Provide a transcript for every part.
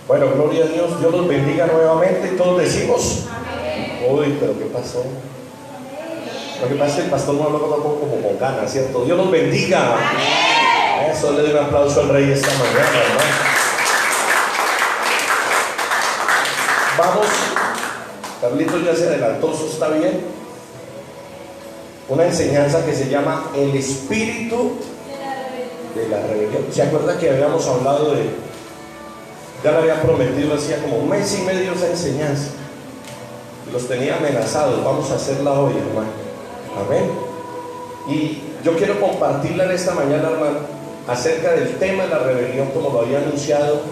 Bueno, gloria a Dios, Dios los bendiga nuevamente y todos decimos amén. Uy, pero ¿qué pasó? Lo que pasa es que el pastor no habló como con ganas, ¿cierto? Dios los bendiga. Amén. Eso, le doy un aplauso al Rey esta mañana, hermano. Vamos, Carlitos ya se adelantó, eso está bien. Una enseñanza que se llama el espíritu de la rebelión. ¿Se acuerda que habíamos hablado de, ya le había prometido hacía como un mes y medio esa enseñanza? Los tenía amenazados, vamos a hacerla hoy, hermano. Amén. Y yo quiero compartirla en esta mañana, hermano, acerca del tema de la rebelión, como lo había anunciado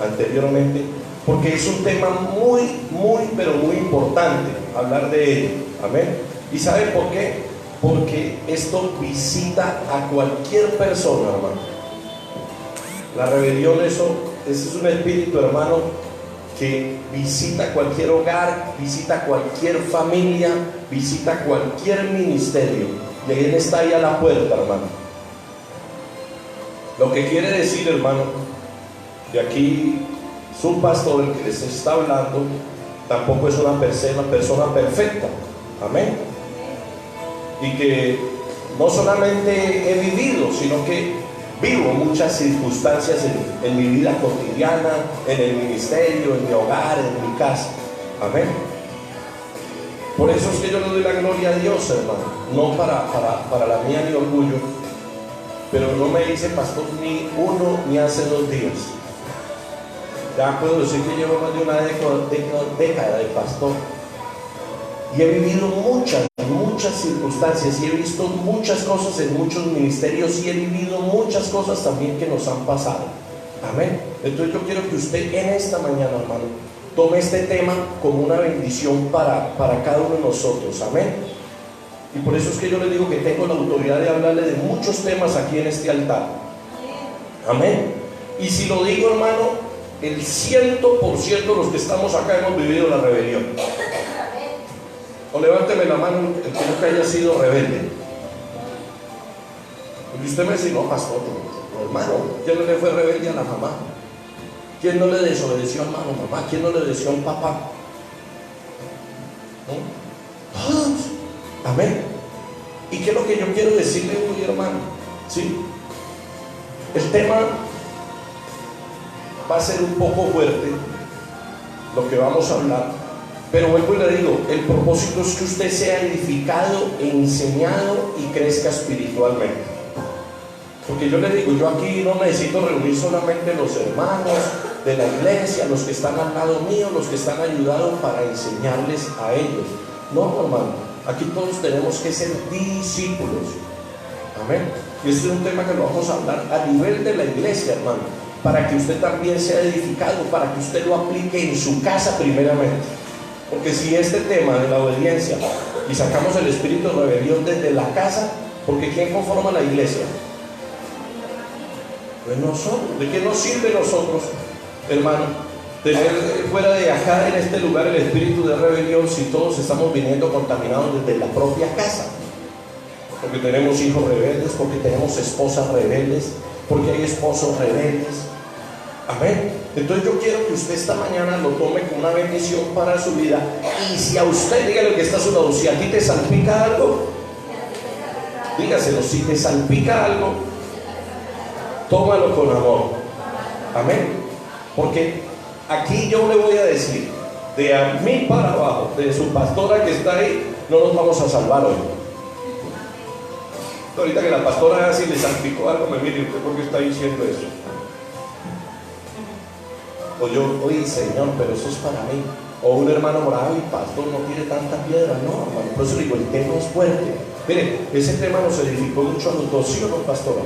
anteriormente, porque es un tema pero muy importante hablar de ello. Amén. ¿Y saben por qué? Porque esto visita a cualquier persona, hermano. La rebelión, eso es un espíritu, hermano, que visita cualquier hogar, visita cualquier familia, visita cualquier ministerio. Y ahí está ahí a la puerta, hermano. Lo que quiere decir, hermano, que aquí su pastor, el que les está hablando, tampoco es una persona perfecta. Amén. Y que no solamente he vivido, sino que vivo muchas circunstancias en mi vida cotidiana, en el ministerio, en mi hogar, en mi casa. Amén. Por eso es que yo le doy la gloria a Dios, hermano. No para la mía ni orgullo, pero no me dice pastor ni uno ni hace 2 días. Ya puedo decir que llevo más de una década de pastor. Y he vivido muchas circunstancias y he visto muchas cosas en muchos ministerios y he vivido muchas cosas también que nos han pasado. Amén. Entonces yo quiero que usted en esta mañana, hermano, tome este tema como una bendición para cada uno de nosotros. Amén. Y por eso es que yo le digo que tengo la autoridad de hablarle de muchos temas aquí en este altar. Amén. Y si lo digo, hermano, el 100% de los que estamos acá hemos vivido la rebelión. O levánteme la mano el que nunca haya sido rebelde. Porque usted me dice, no, pastor, no, hermano, ¿quién no le fue rebelde a la mamá? ¿Quién no le desobedeció a mamá? ¿Quién no le obedeció al papá? ¿No? Todos. Amén. ¿Y qué es lo que yo quiero decirle hoy, hermano? ¿Sí? El tema va a ser un poco fuerte, lo que vamos a hablar. Pero vuelvo y le digo, el propósito es que usted sea edificado e enseñado y crezca espiritualmente. Porque yo le digo, yo aquí no necesito reunir solamente los hermanos de la iglesia, los que están al lado mío, los que están ayudados para enseñarles a ellos. No, hermano, aquí todos tenemos que ser discípulos. Amén. Y este es un tema que lo vamos a hablar a nivel de la iglesia, hermano, para que usted también sea edificado, para que usted lo aplique en su casa primeramente. Porque si este tema de la obediencia y sacamos el espíritu de rebelión desde la casa, porque ¿quién conforma la iglesia? Pues nosotros. ¿De qué nos sirve nosotros, hermano, tener fuera de acá en este lugar el espíritu de rebelión si todos estamos viniendo contaminados desde la propia casa? Porque tenemos hijos rebeldes, porque tenemos esposas rebeldes, porque hay esposos rebeldes. Amén. Entonces yo quiero que usted esta mañana lo tome como una bendición para su vida. Y si a usted, dígale que está a su lado, si a ti te salpica algo, dígaselo, si te salpica algo, tómalo con amor. Amén. Porque aquí yo le voy a decir, de a mí para abajo, de su pastora que está ahí, no nos vamos a salvar hoy. Ahorita que la pastora si le salpicó algo, me mire, ¿usted por qué está diciendo eso? O yo, oye Señor, pero eso es para mí. O un hermano morado, y pastor, no tiene tanta piedra. No, hermano, por eso digo, el tema es fuerte. Mire, ese tema nos edificó mucho a los dos, ¿sí o no, pastor?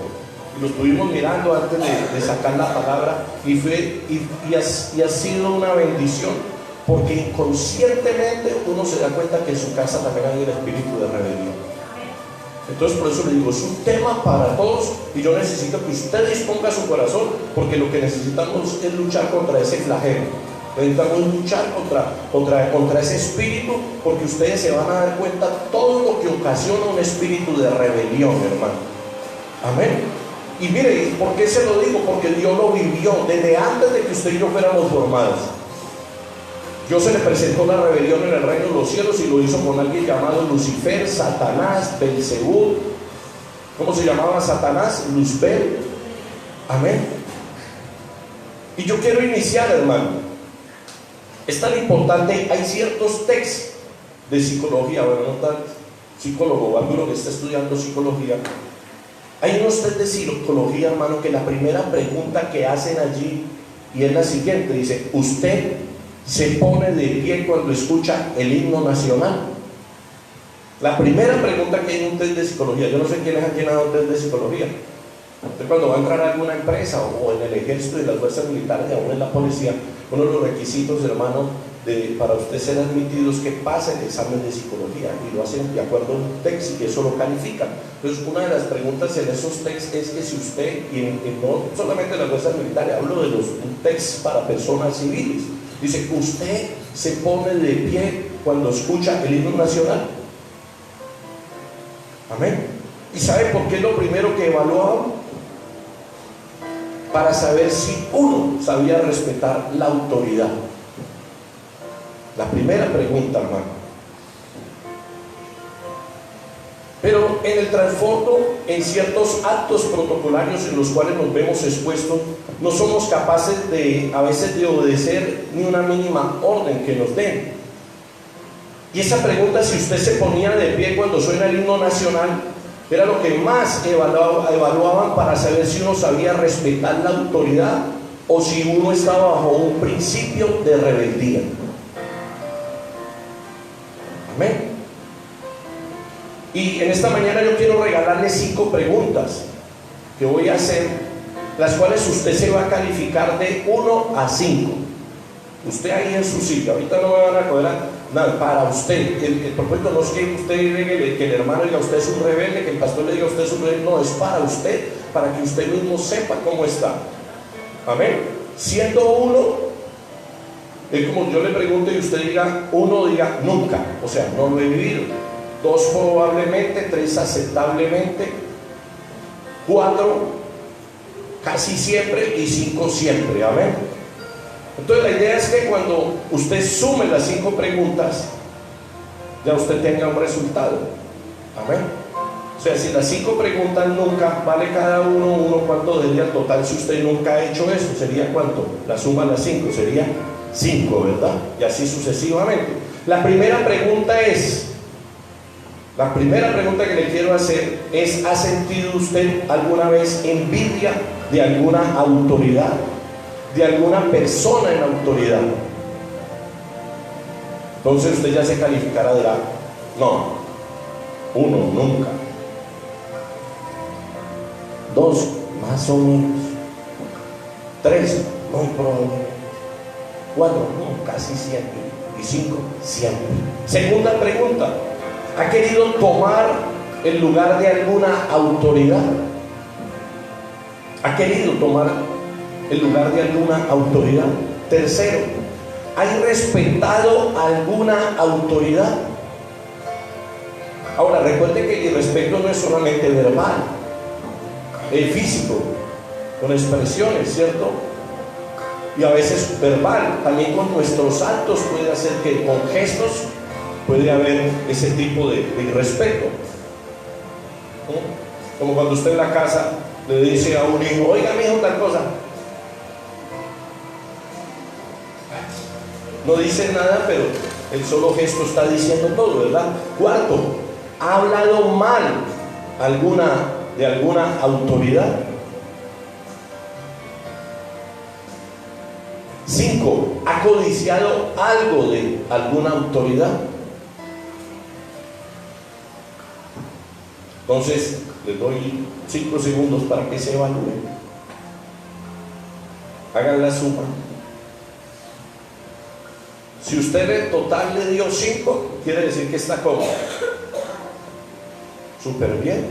Y lo estuvimos mirando antes de sacar la palabra y ha sido una bendición, porque inconscientemente uno se da cuenta que en su casa también hay el espíritu de rebelión. Entonces por eso le digo, es un tema para todos y yo necesito que usted disponga su corazón, porque lo que necesitamos es luchar contra ese flagelo. Necesitamos luchar contra ese espíritu, porque ustedes se van a dar cuenta todo lo que ocasiona un espíritu de rebelión, hermano. Amén. Y mire, ¿por qué se lo digo? Porque Dios lo vivió desde antes de que usted y yo fuéramos formados. Dios se le presentó la rebelión en el reino de los cielos y lo hizo con alguien llamado Lucifer, Satanás, Belzebú. ¿Cómo se llamaba Satanás? Luzbel. Amén. Y yo quiero iniciar, hermano. Es tan importante, hay ciertos textos de psicología, bueno, no tan psicólogo, alguno que está estudiando psicología. Hay unos test de psicología, hermano, que la primera pregunta que hacen allí y es la siguiente, dice: ¿usted se pone de pie cuando escucha el himno nacional? La primera pregunta que hay en un test de psicología. Yo no sé quiénes han llenado un test de psicología. Usted cuando va a entrar a alguna empresa o en el ejército y las fuerzas militares y aún en la policía, uno de los requisitos, hermano, para usted ser admitido es que pase el examen de psicología, y lo hacen de acuerdo a un texto y eso lo califican. Entonces, una de las preguntas en esos textos es que si usted, y no solamente de las fuerzas militares, hablo de los textos para personas civiles, dice: ¿usted se pone de pie cuando escucha el himno nacional? Amén. ¿Y sabe por qué es lo primero que evaluaban? Para saber si uno sabía respetar la autoridad. La primera pregunta, hermano. Pero en el trasfondo, en ciertos actos protocolarios en los cuales nos vemos expuestos, no somos capaces a veces de obedecer ni una mínima orden que nos den. Y esa pregunta, si usted se ponía de pie cuando suena el himno nacional, era lo que más evaluaban para saber si uno sabía respetar la autoridad o si uno estaba bajo un principio de rebeldía. Amén. Y en esta mañana yo quiero regalarle 5 preguntas que voy a hacer, las cuales usted se va a calificar de 1 a 5. Usted ahí en su sitio, ahorita no me van a coger nada, para usted. El propósito no es que usted diga que el hermano diga usted es un rebelde, que el pastor le diga usted es un rebelde, no, es para usted, para que usted mismo sepa cómo está. Amén. Siendo 1, es como yo le pregunto y usted diga 1, diga nunca, o sea, no lo he vivido. 2 probablemente, 3 aceptablemente, 4 casi siempre y 5 siempre. Amén. Entonces la idea es que cuando usted sume las 5 preguntas, ya usted tenga un resultado. Amén. O sea, si las 5 preguntas nunca, vale cada uno, ¿cuánto sería el total si usted nunca ha hecho eso? ¿Sería cuánto? La suma de las 5 sería 5, ¿verdad? Y así sucesivamente. La primera pregunta que le quiero hacer es: ¿ha sentido usted alguna vez envidia de alguna autoridad? De alguna persona en autoridad. Entonces usted ya se calificará, dirá: no. 1, nunca. 2, más o menos. 3, muy probablemente. 4, no, casi siempre. Y 5, siempre. Segunda pregunta: ¿ha querido tomar el lugar de alguna autoridad? ¿Ha querido tomar el lugar de alguna autoridad? Tercero: ¿ha respetado alguna autoridad? Ahora, recuerde que el respeto no es solamente verbal, es físico, con expresiones, ¿cierto? Y a veces verbal, también con nuestros actos puede hacer que con gestos puede haber ese tipo de irrespeto. Como cuando usted en la casa le dice a un hijo: oiga, mi hijo, tal cosa. No dice nada, pero el solo gesto está diciendo todo, ¿verdad? 4, ¿ha hablado mal de alguna autoridad? 5, ¿ha codiciado algo de alguna autoridad? Entonces, les doy 5 segundos para que se evalúen. Hagan la suma. Si usted en total le dio 5, quiere decir que está cómodo. Súper bien.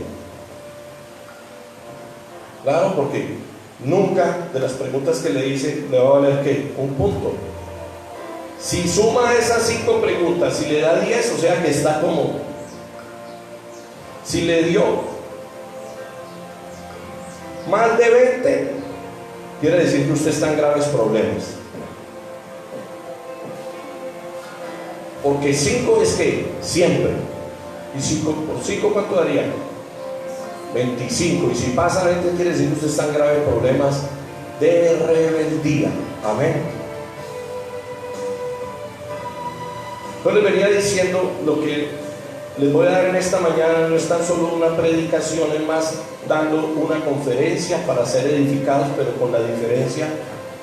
Claro, porque nunca de las preguntas que le hice le va a valer ¿qué? 1 punto. Si suma esas 5 preguntas, si le da 10, o sea que está cómodo. Si le dio más de 20, quiere decir que usted está en graves problemas. Porque 5 es que siempre. ¿Y 5 por 5 cuánto daría? 25. Y si pasa 20, quiere decir que usted está en graves problemas de rebeldía. Amén. Entonces les venía diciendo, lo que les voy a dar en esta mañana no es tan solo una predicación, es más dando una conferencia para ser edificados, pero con la diferencia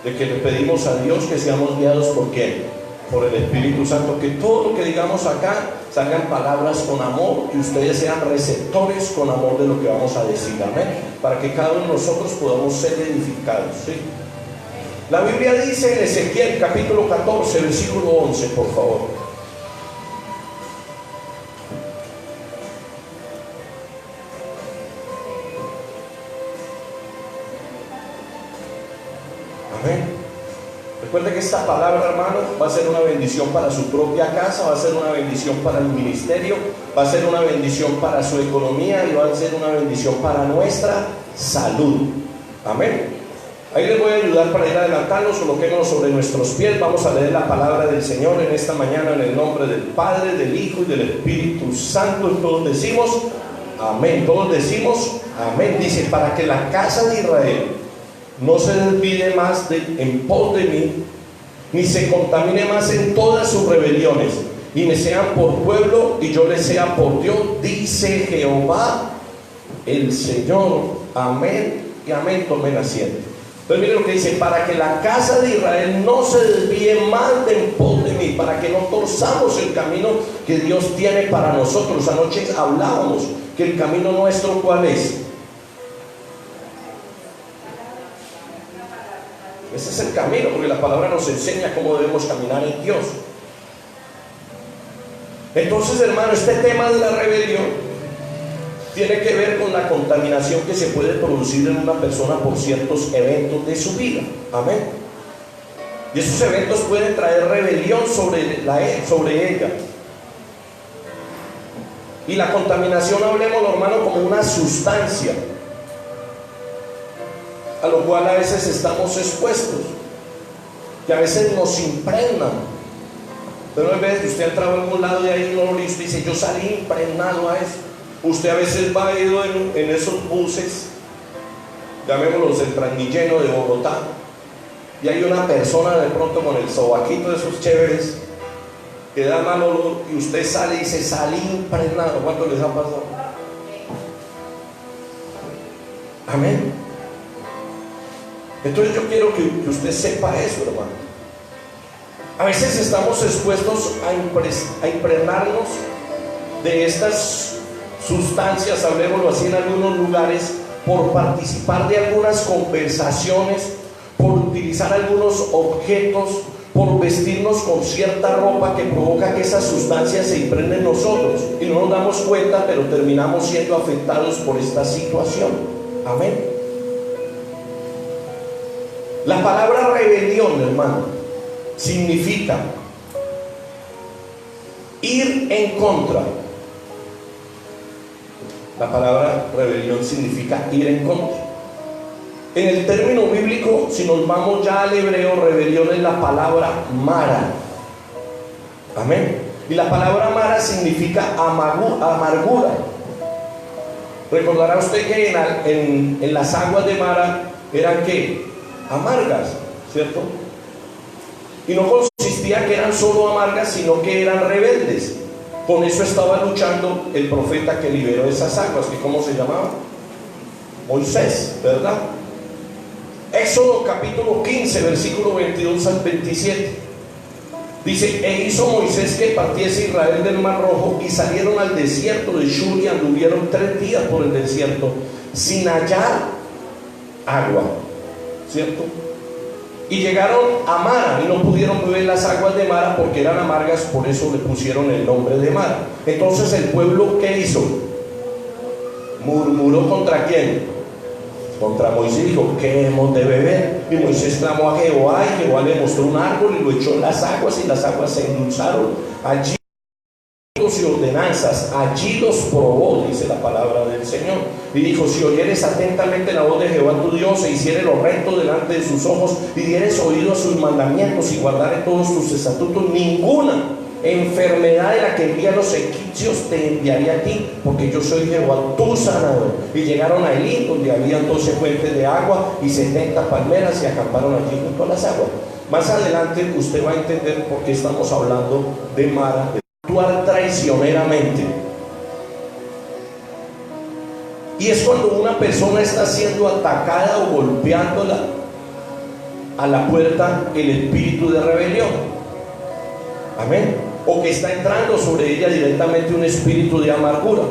de que le pedimos a Dios que seamos guiados por ¿quién? Por el Espíritu Santo, que todo lo que digamos acá salgan palabras con amor, que ustedes sean receptores con amor de lo que vamos a decir, amén, para que cada uno de nosotros podamos ser edificados, ¿sí? La Biblia dice en Ezequiel capítulo 14 versículo 11, por favor. Amén. Recuerde que esta palabra, hermano, va a ser una bendición para su propia casa, va a ser una bendición para el ministerio, va a ser una bendición para su economía y va a ser una bendición para nuestra salud. Amén. Ahí les voy a ayudar para ir adelantando, coloquémonos sobre nuestros pies, vamos a leer la palabra del Señor en esta mañana en el nombre del Padre, del Hijo y del Espíritu Santo. Y todos decimos amén, todos decimos amén. Dice, para que la casa de Israel no se desvíe más en pos de mí, ni se contamine más en todas sus rebeliones, y me sean por pueblo y yo les sea por Dios, dice Jehová el Señor. Amén y amén. Tomen asiento. Entonces miren lo que dice: para que la casa de Israel no se desvíe más de en pos de mí, para que no torzamos el camino que Dios tiene para nosotros. Anoche hablábamos que el camino nuestro, ¿cuál es? Ese es el camino, porque la palabra nos enseña cómo debemos caminar en Dios. Entonces, hermano, este tema de la rebelión tiene que ver con la contaminación que se puede producir en una persona por ciertos eventos de su vida. Amén. Y esos eventos pueden traer rebelión sobre ella. Y la contaminación, hablemos, hermano, como una sustancia a lo cual a veces estamos expuestos, que a veces nos impregnan. Pero en vez de que usted ha entrado a algún lado de ahí no lo listo y dice, yo salí impregnado a eso. Usted a veces va ido en esos buses, llamémoslos el Transmilenio de Bogotá, y hay una persona de pronto con el sobaquito de esos chéveres que da mal olor, y usted sale y dice, salí impregnado. ¿Cuánto les ha pasado? Amén. Entonces yo quiero que usted sepa eso, hermano. A veces estamos expuestos a impregnarnos de estas sustancias, hablemoslo así, en algunos lugares, por participar de algunas conversaciones, por utilizar algunos objetos, por vestirnos con cierta ropa que provoca que esas sustancias se impregnen en nosotros y no nos damos cuenta, pero terminamos siendo afectados por esta situación. Amén. La palabra rebelión, hermano, significa ir en contra. La palabra rebelión significa ir en contra. En el término bíblico, si nos vamos ya al hebreo, rebelión es la palabra mara. Amén. Y la palabra mara significa amargura. Recordará usted que en las aguas de Mara eran ¿qué? Amargas, ¿cierto? Y no consistía que eran solo amargas, sino que eran rebeldes. Con eso estaba luchando el profeta que liberó esas aguas, que ¿cómo se llamaba? Moisés, ¿verdad? Éxodo capítulo 15, versículo 22 al 27. Dice, e hizo Moisés que partiese Israel del Mar Rojo, y salieron al desierto de Shur, y anduvieron 3 días por el desierto, sin hallar agua, ¿cierto? Y llegaron a Mara, y no pudieron beber las aguas de Mara porque eran amargas, por eso le pusieron el nombre de Mara. Entonces el pueblo, ¿qué hizo? Murmuró ¿contra quién? Contra Moisés. Dijo, ¿qué hemos de beber? Y Moisés clamó a Jehová, y Jehová le mostró un árbol y lo echó en las aguas, y las aguas se endulzaron. Allí y ordenanzas, allí los probó, dice la palabra del Señor, y dijo: si oyeres atentamente la voz de Jehová tu Dios, e hicieres lo recto delante de sus ojos, y dieres oído a sus mandamientos, y guardares todos sus estatutos, ninguna enfermedad de la que envía a los egipcios te enviaré a ti, porque yo soy Jehová tu sanador. Y llegaron a Elim, donde habían 12 fuentes de agua y 70 palmeras, y acamparon allí junto a las aguas. Más adelante usted va a entender por qué estamos hablando de Mara, de actuar traicioneramente. Y es cuando una persona está siendo atacada o golpeándola a la puerta el espíritu de rebelión. Amén. O que está entrando sobre ella directamente un espíritu de amargura.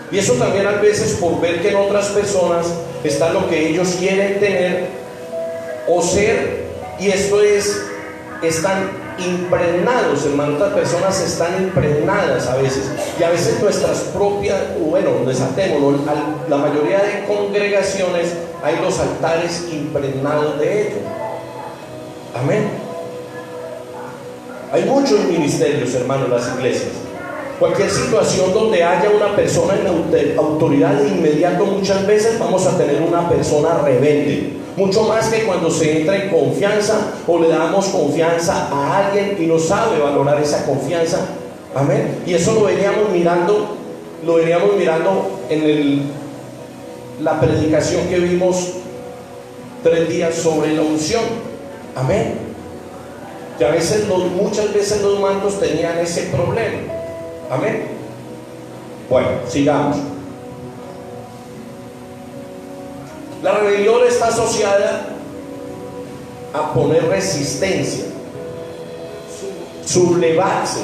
Y eso también a veces por ver que en otras personas está lo que ellos quieren tener o ser, y esto es, están impregnados, hermano. Otras personas están impregnadas a veces, y a veces nuestras propias, bueno, desatémonos, la mayoría de congregaciones hay los altares impregnados de ello. Amén. Hay muchos ministerios, hermano, en las iglesias. Cualquier situación donde haya una persona en autoridad, de inmediato muchas veces vamos a tener una persona rebelde. Mucho más que cuando se entra en confianza o le damos confianza a alguien y no sabe valorar esa confianza. Amén. Y eso lo veníamos mirando en la predicación que vimos 3 días sobre la unción. Amén. Que a veces muchas veces los mantos tenían ese problema. Amén. Bueno, sigamos. La rebelión está asociada a poner resistencia, sublevarse,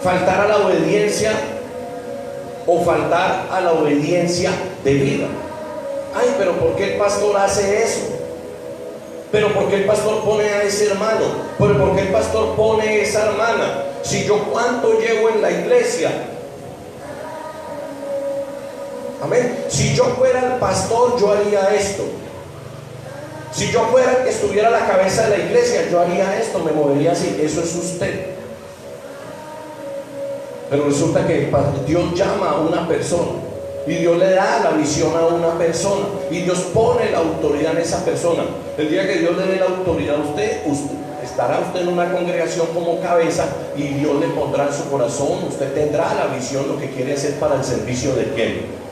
faltar a la obediencia o faltar a la obediencia debida. Ay, pero ¿por qué el pastor hace eso? Pero ¿por qué el pastor pone a ese hermano? Pero ¿por qué el pastor pone a esa hermana? Si yo cuánto llevo en la iglesia. Amén. Si yo fuera el pastor, yo haría esto. Si yo fuera el que estuviera a la cabeza de la iglesia, yo haría esto, me movería así. Eso es usted. Pero resulta que Dios llama a una persona y Dios le da la visión a una persona y Dios pone la autoridad en esa persona. El día que Dios le dé la autoridad a usted estará usted en una congregación como cabeza y Dios le pondrá en su corazón. Usted tendrá la visión, lo que quiere hacer para el servicio de ¿quién?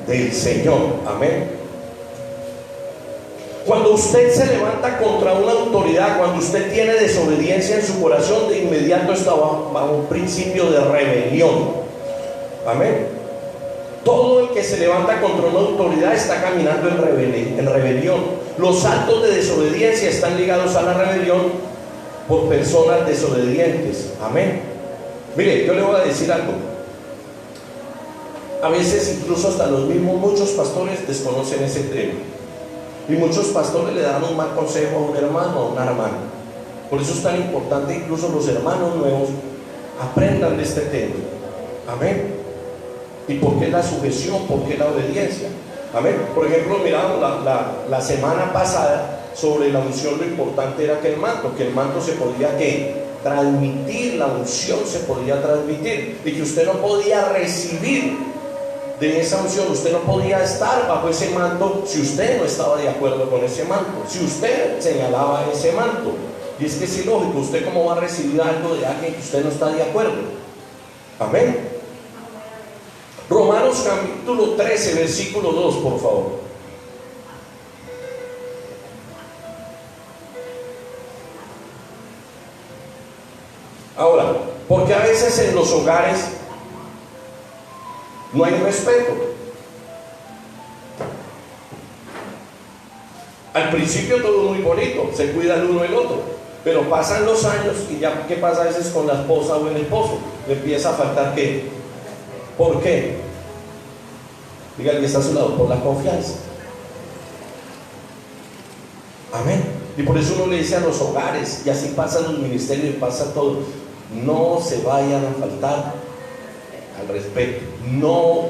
Del Señor. Amén. Cuando usted se levanta contra una autoridad, cuando usted tiene desobediencia en su corazón, de inmediato está bajo un principio de rebelión. Amén. Todo el que se levanta contra una autoridad está caminando en rebelión. Los actos de desobediencia están ligados a la rebelión por personas desobedientes. Amén. Mire, yo le voy a decir algo. A veces incluso hasta los mismos, muchos pastores desconocen ese tema. Y muchos pastores le dan un mal consejo a un hermano o a una hermana. Por eso es tan importante, incluso los hermanos nuevos aprendan de este tema. Amén. ¿Y por qué la sujeción? ¿Por qué la obediencia? Amén. Por ejemplo, miramos la semana pasada sobre la unción. Lo importante era que el manto se podía transmitir, la unción se podía transmitir, y que usted no podía recibir de esa unción, usted no podía estar bajo ese manto si usted no estaba de acuerdo con ese manto, si usted señalaba ese manto. Y es que es ilógico, usted cómo va a recibir algo de alguien que usted no está de acuerdo. Amén. Romanos capítulo 13, versículo 2, por favor. Ahora, porque a veces en los hogares no hay respeto. Al principio todo muy bonito, se cuida el uno el otro, pero pasan los años y ya, ¿qué pasa a veces con la esposa o el esposo? Le empieza a faltar ¿qué? ¿Por qué? Diga el que está a su lado, por la confianza. Amén. Y por eso uno le dice a los hogares, y así pasan los ministerios y pasa todo, no se vayan a faltar al respeto. No,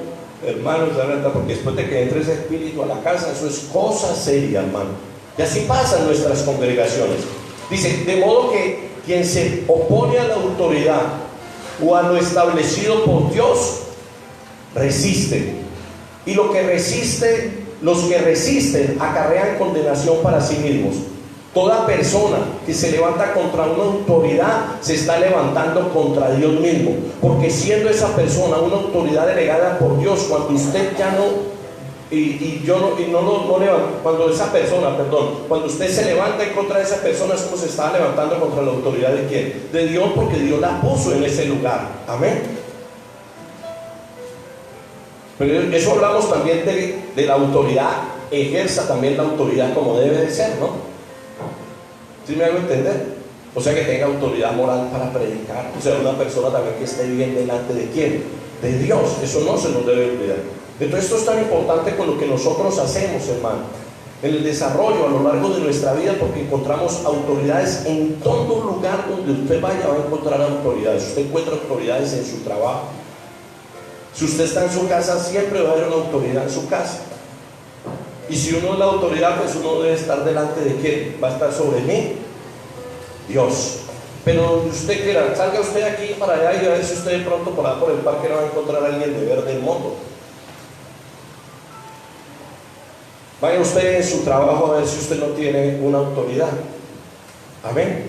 hermanos, porque después de que entre ese espíritu a la casa, eso es cosa seria, hermano. Y así pasan nuestras congregaciones. Dice, de modo que quien se opone a la autoridad o a lo establecido por Dios, resiste. Y los que resisten acarrean condenación para sí mismos. Toda persona que se levanta contra una autoridad se está levantando contra Dios mismo, porque siendo esa persona una autoridad delegada por Dios, cuando usted ya no cuando esa persona, cuando usted se levanta en contra de esa persona, es como se está levantando contra la autoridad de ¿quién? De Dios, porque Dios la puso en ese lugar. Amén. Pero eso hablamos también de la autoridad, ejerza también la autoridad como debe de ser, ¿no? ¿Sí me hago entender? O sea, que tenga autoridad moral para predicar. O sea, una persona también que esté bien delante de ¿quién? De Dios. Eso no se nos debe olvidar. Entonces, esto es tan importante con lo que nosotros hacemos, hermano, en el desarrollo a lo largo de nuestra vida, porque encontramos autoridades en todo lugar donde usted vaya. Va a encontrar autoridades. Usted encuentra autoridades en su trabajo. Si usted está en su casa, siempre va a haber una autoridad en su casa. Y si uno es la autoridad, pues uno debe estar delante de ¿quién? Va a estar sobre mí, Dios. Pero donde usted quiera, salga usted aquí para allá y a ver si usted de pronto por allá por el parque no va a encontrar a alguien de verde el mundo. Vaya usted en su trabajo a ver si usted no tiene una autoridad. Amén.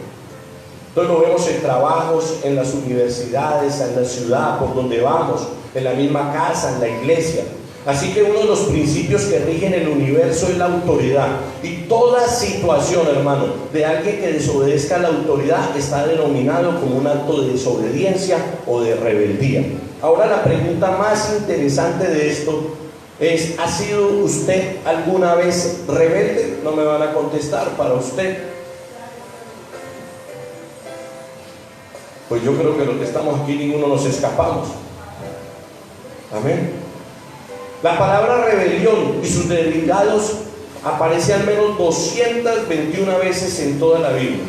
Entonces lo vemos en trabajos, en las universidades, en la ciudad, por donde vamos, en la misma casa, en la iglesia. Así que uno de los principios que rigen el universo es la autoridad. Y toda situación, hermano, de alguien que desobedezca a la autoridad está denominado como un acto de desobediencia o de rebeldía. Ahora la pregunta más interesante de esto es: ¿ha sido usted alguna vez rebelde? No me van a contestar. Para usted, pues yo creo que los que estamos aquí ninguno nos escapamos. Amén. La palabra rebelión y sus derivados aparece al menos 221 veces en toda la Biblia.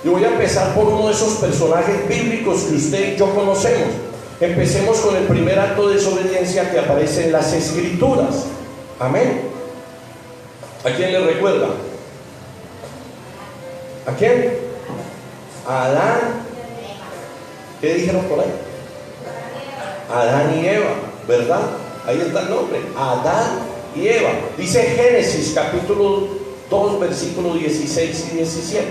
Yo voy a empezar por uno de esos personajes bíblicos que usted y yo conocemos. Empecemos con el primer acto de desobediencia que aparece en las Escrituras. Amén. ¿A quién le recuerda? ¿A quién? A Adán. ¿Qué dijeron por ahí? Adán y Eva, ¿verdad? Ahí está el nombre, Adán y Eva. Dice Génesis capítulo 2 versículos 16 y 17.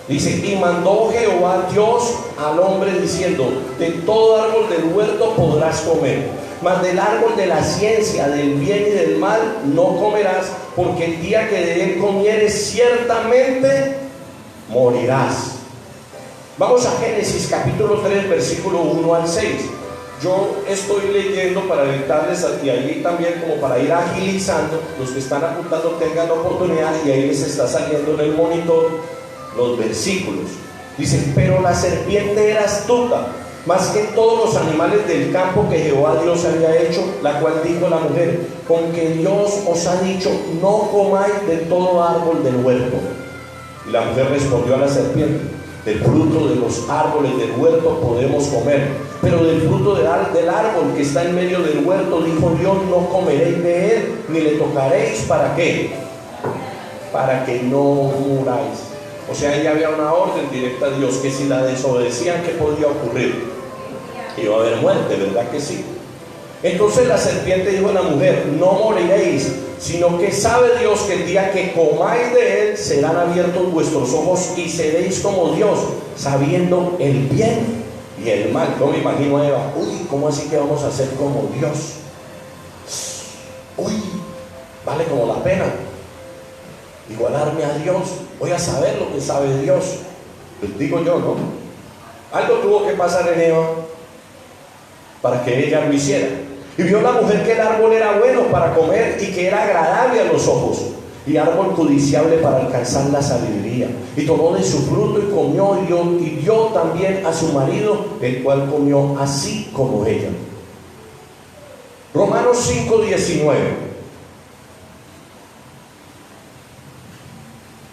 Dice: y mandó Jehová Dios al hombre diciendo: de todo árbol del huerto podrás comer, mas del árbol de la ciencia del bien y del mal no comerás, porque el día que de él comieres ciertamente morirás. Vamos a Génesis capítulo 3 versículo 1 al 6. Yo estoy leyendo para dictarles, y ahí también como para ir agilizando. Los que están apuntando tengan la oportunidad, y ahí les está saliendo en el monitor los versículos. Dice: pero la serpiente era astuta más que todos los animales del campo que Jehová Dios había hecho, la cual dijo a la mujer: con que Dios os ha dicho, no comáis de todo árbol del huerto. Y la mujer respondió a la serpiente: del fruto de los árboles del huerto podemos comer, pero del fruto del árbol que está en medio del huerto, dijo Dios, no comeréis de él, ni le tocaréis. ¿Para qué? Para que no muráis. O sea, ahí había una orden directa de Dios, que si la desobedecían, ¿qué podía ocurrir? Que iba a haber muerte, ¿verdad que sí? Entonces la serpiente dijo a la mujer: no moriréis, sino que sabe Dios que el día que comáis de él serán abiertos vuestros ojos y seréis como Dios, sabiendo el bien y el mal. Yo me imagino a Eva: uy, ¿cómo así que vamos a ser como Dios? Uy, vale como la pena igualarme a Dios. Voy a saber lo que sabe Dios. Pues digo yo, ¿no? Algo tuvo que pasar en Eva para que ella lo hiciera. Y vio la mujer que el árbol era bueno para comer y que era agradable a los ojos, y árbol codiciable para alcanzar la sabiduría. Y tomó de su fruto y comió, y dio también a su marido, el cual comió así como ella. Romanos 5:19.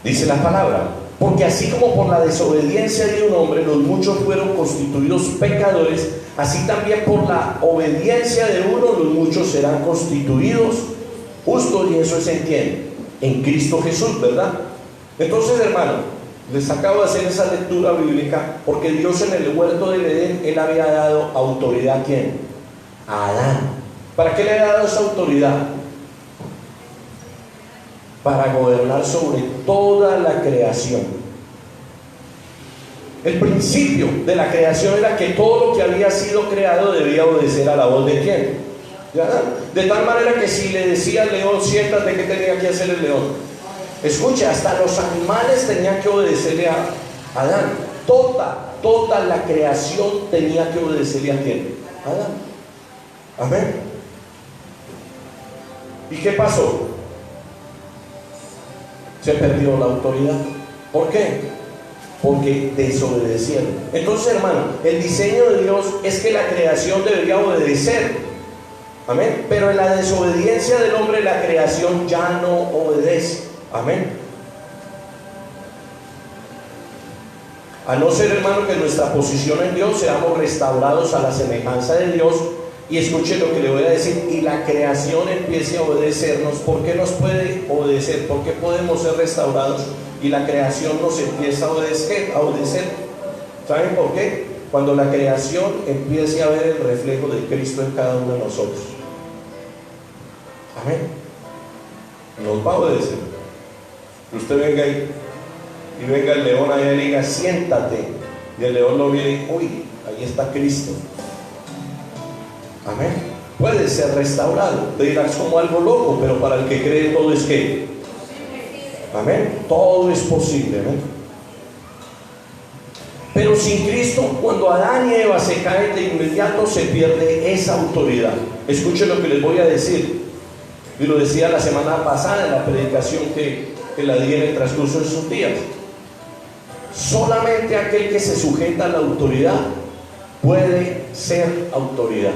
Dice la palabra: porque así como por la desobediencia de un hombre los muchos fueron constituidos pecadores, así también por la obediencia de uno los muchos serán constituidos justos. Y eso es en quién? en Cristo Jesús, ¿verdad? Entonces, hermano, les acabo de hacer esa lectura bíblica porque Dios en el huerto del Edén, Él había dado autoridad ¿a quién? A Adán. ¿Para qué le ha dado esa autoridad? Para gobernar sobre toda la creación. El principio de la creación era que todo lo que había sido creado debía obedecer a la voz de ¿quién? De Adán. De tal manera que si le decía al león, siéntate, ¿qué tenía que hacer el león? Escucha, hasta los animales tenían que obedecerle a Adán. Toda la creación tenía que obedecerle a ¿quién? A Adán. Amén. ¿Y qué pasó? Se perdió la autoridad. ¿Por qué? Porque desobedecieron. Entonces, hermano, el diseño de Dios es que la creación debería obedecer. Amén. Pero en la desobediencia del hombre, la creación ya no obedece. Amén. A no ser, hermano, que nuestra posición en Dios seamos restaurados a la semejanza de Dios. Y escuche lo que le voy a decir, y la creación empiece a obedecernos. ¿Por qué nos puede obedecer? ¿Por qué podemos ser restaurados y la creación nos empieza a obedecer? ¿Saben por qué? Cuando la creación empiece a ver el reflejo de Cristo en cada uno de nosotros. Amén. Nos va a obedecer. Usted venga ahí y venga el león allá y le diga, siéntate, y el león lo viene y uy, ahí está Cristo. Amén. Puede ser restaurado. Te dirás como algo loco, pero para el que cree todo es que amén, todo es posible. Amén. Pero sin Cristo, cuando Adán y Eva se caen, de inmediato se pierde esa autoridad. Escuchen lo que les voy a decir, y lo decía la semana pasada en la predicación que la di en el transcurso de sus días. Solamente aquel que se sujeta a la autoridad puede ser autoridad.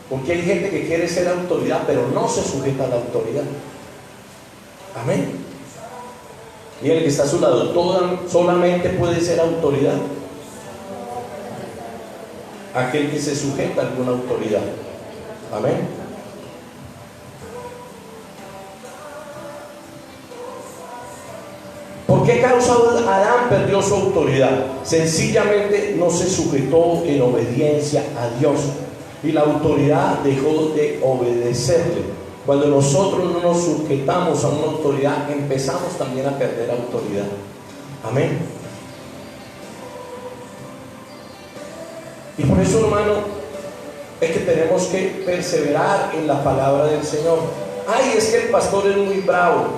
Porque hay gente que quiere ser autoridad, pero no se sujeta a la autoridad. Amén. Y el que está a su lado, solamente puede ser autoridad aquel que se sujeta a alguna autoridad. Amén. ¿Por qué causa Adán perdió su autoridad? Sencillamente no se sujetó en obediencia a Dios. Y la autoridad dejó de obedecerle. Cuando nosotros no nos sujetamos a una autoridad, empezamos también a perder autoridad. Amén. Y por eso, hermano, es que tenemos que perseverar en la palabra del Señor. Ay, es que el pastor es muy bravo.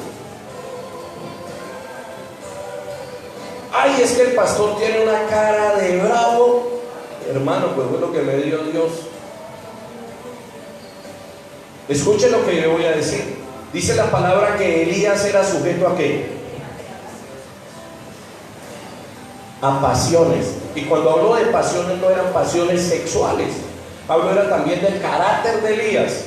Ay, es que el pastor tiene una cara de bravo. Hermano, pues fue lo que me dio Dios. Escuchen lo que yo voy a decir. Dice la palabra que Elías era sujeto a ¿qué? A pasiones. Y cuando hablo de pasiones, no eran pasiones sexuales. Hablo era también del carácter de Elías.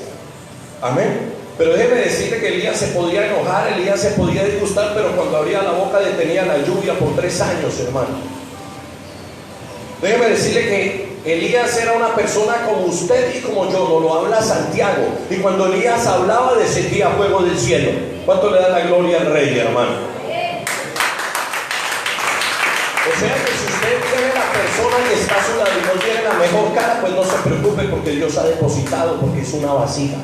Amén. Pero déjeme decirle que Elías se podía enojar, Elías se podía disgustar, pero cuando abría la boca detenía la lluvia por 3 años, hermano. Déjeme decirle que Elías era una persona como usted y como yo, nos lo habla Santiago. Y cuando Elías hablaba, descendía fuego del cielo. ¿Cuánto le da la gloria al rey, hermano? O sea que si usted tiene la persona que está a su lado y no tiene la mejor cara, pues no se preocupe porque Dios ha depositado, porque es una vasija.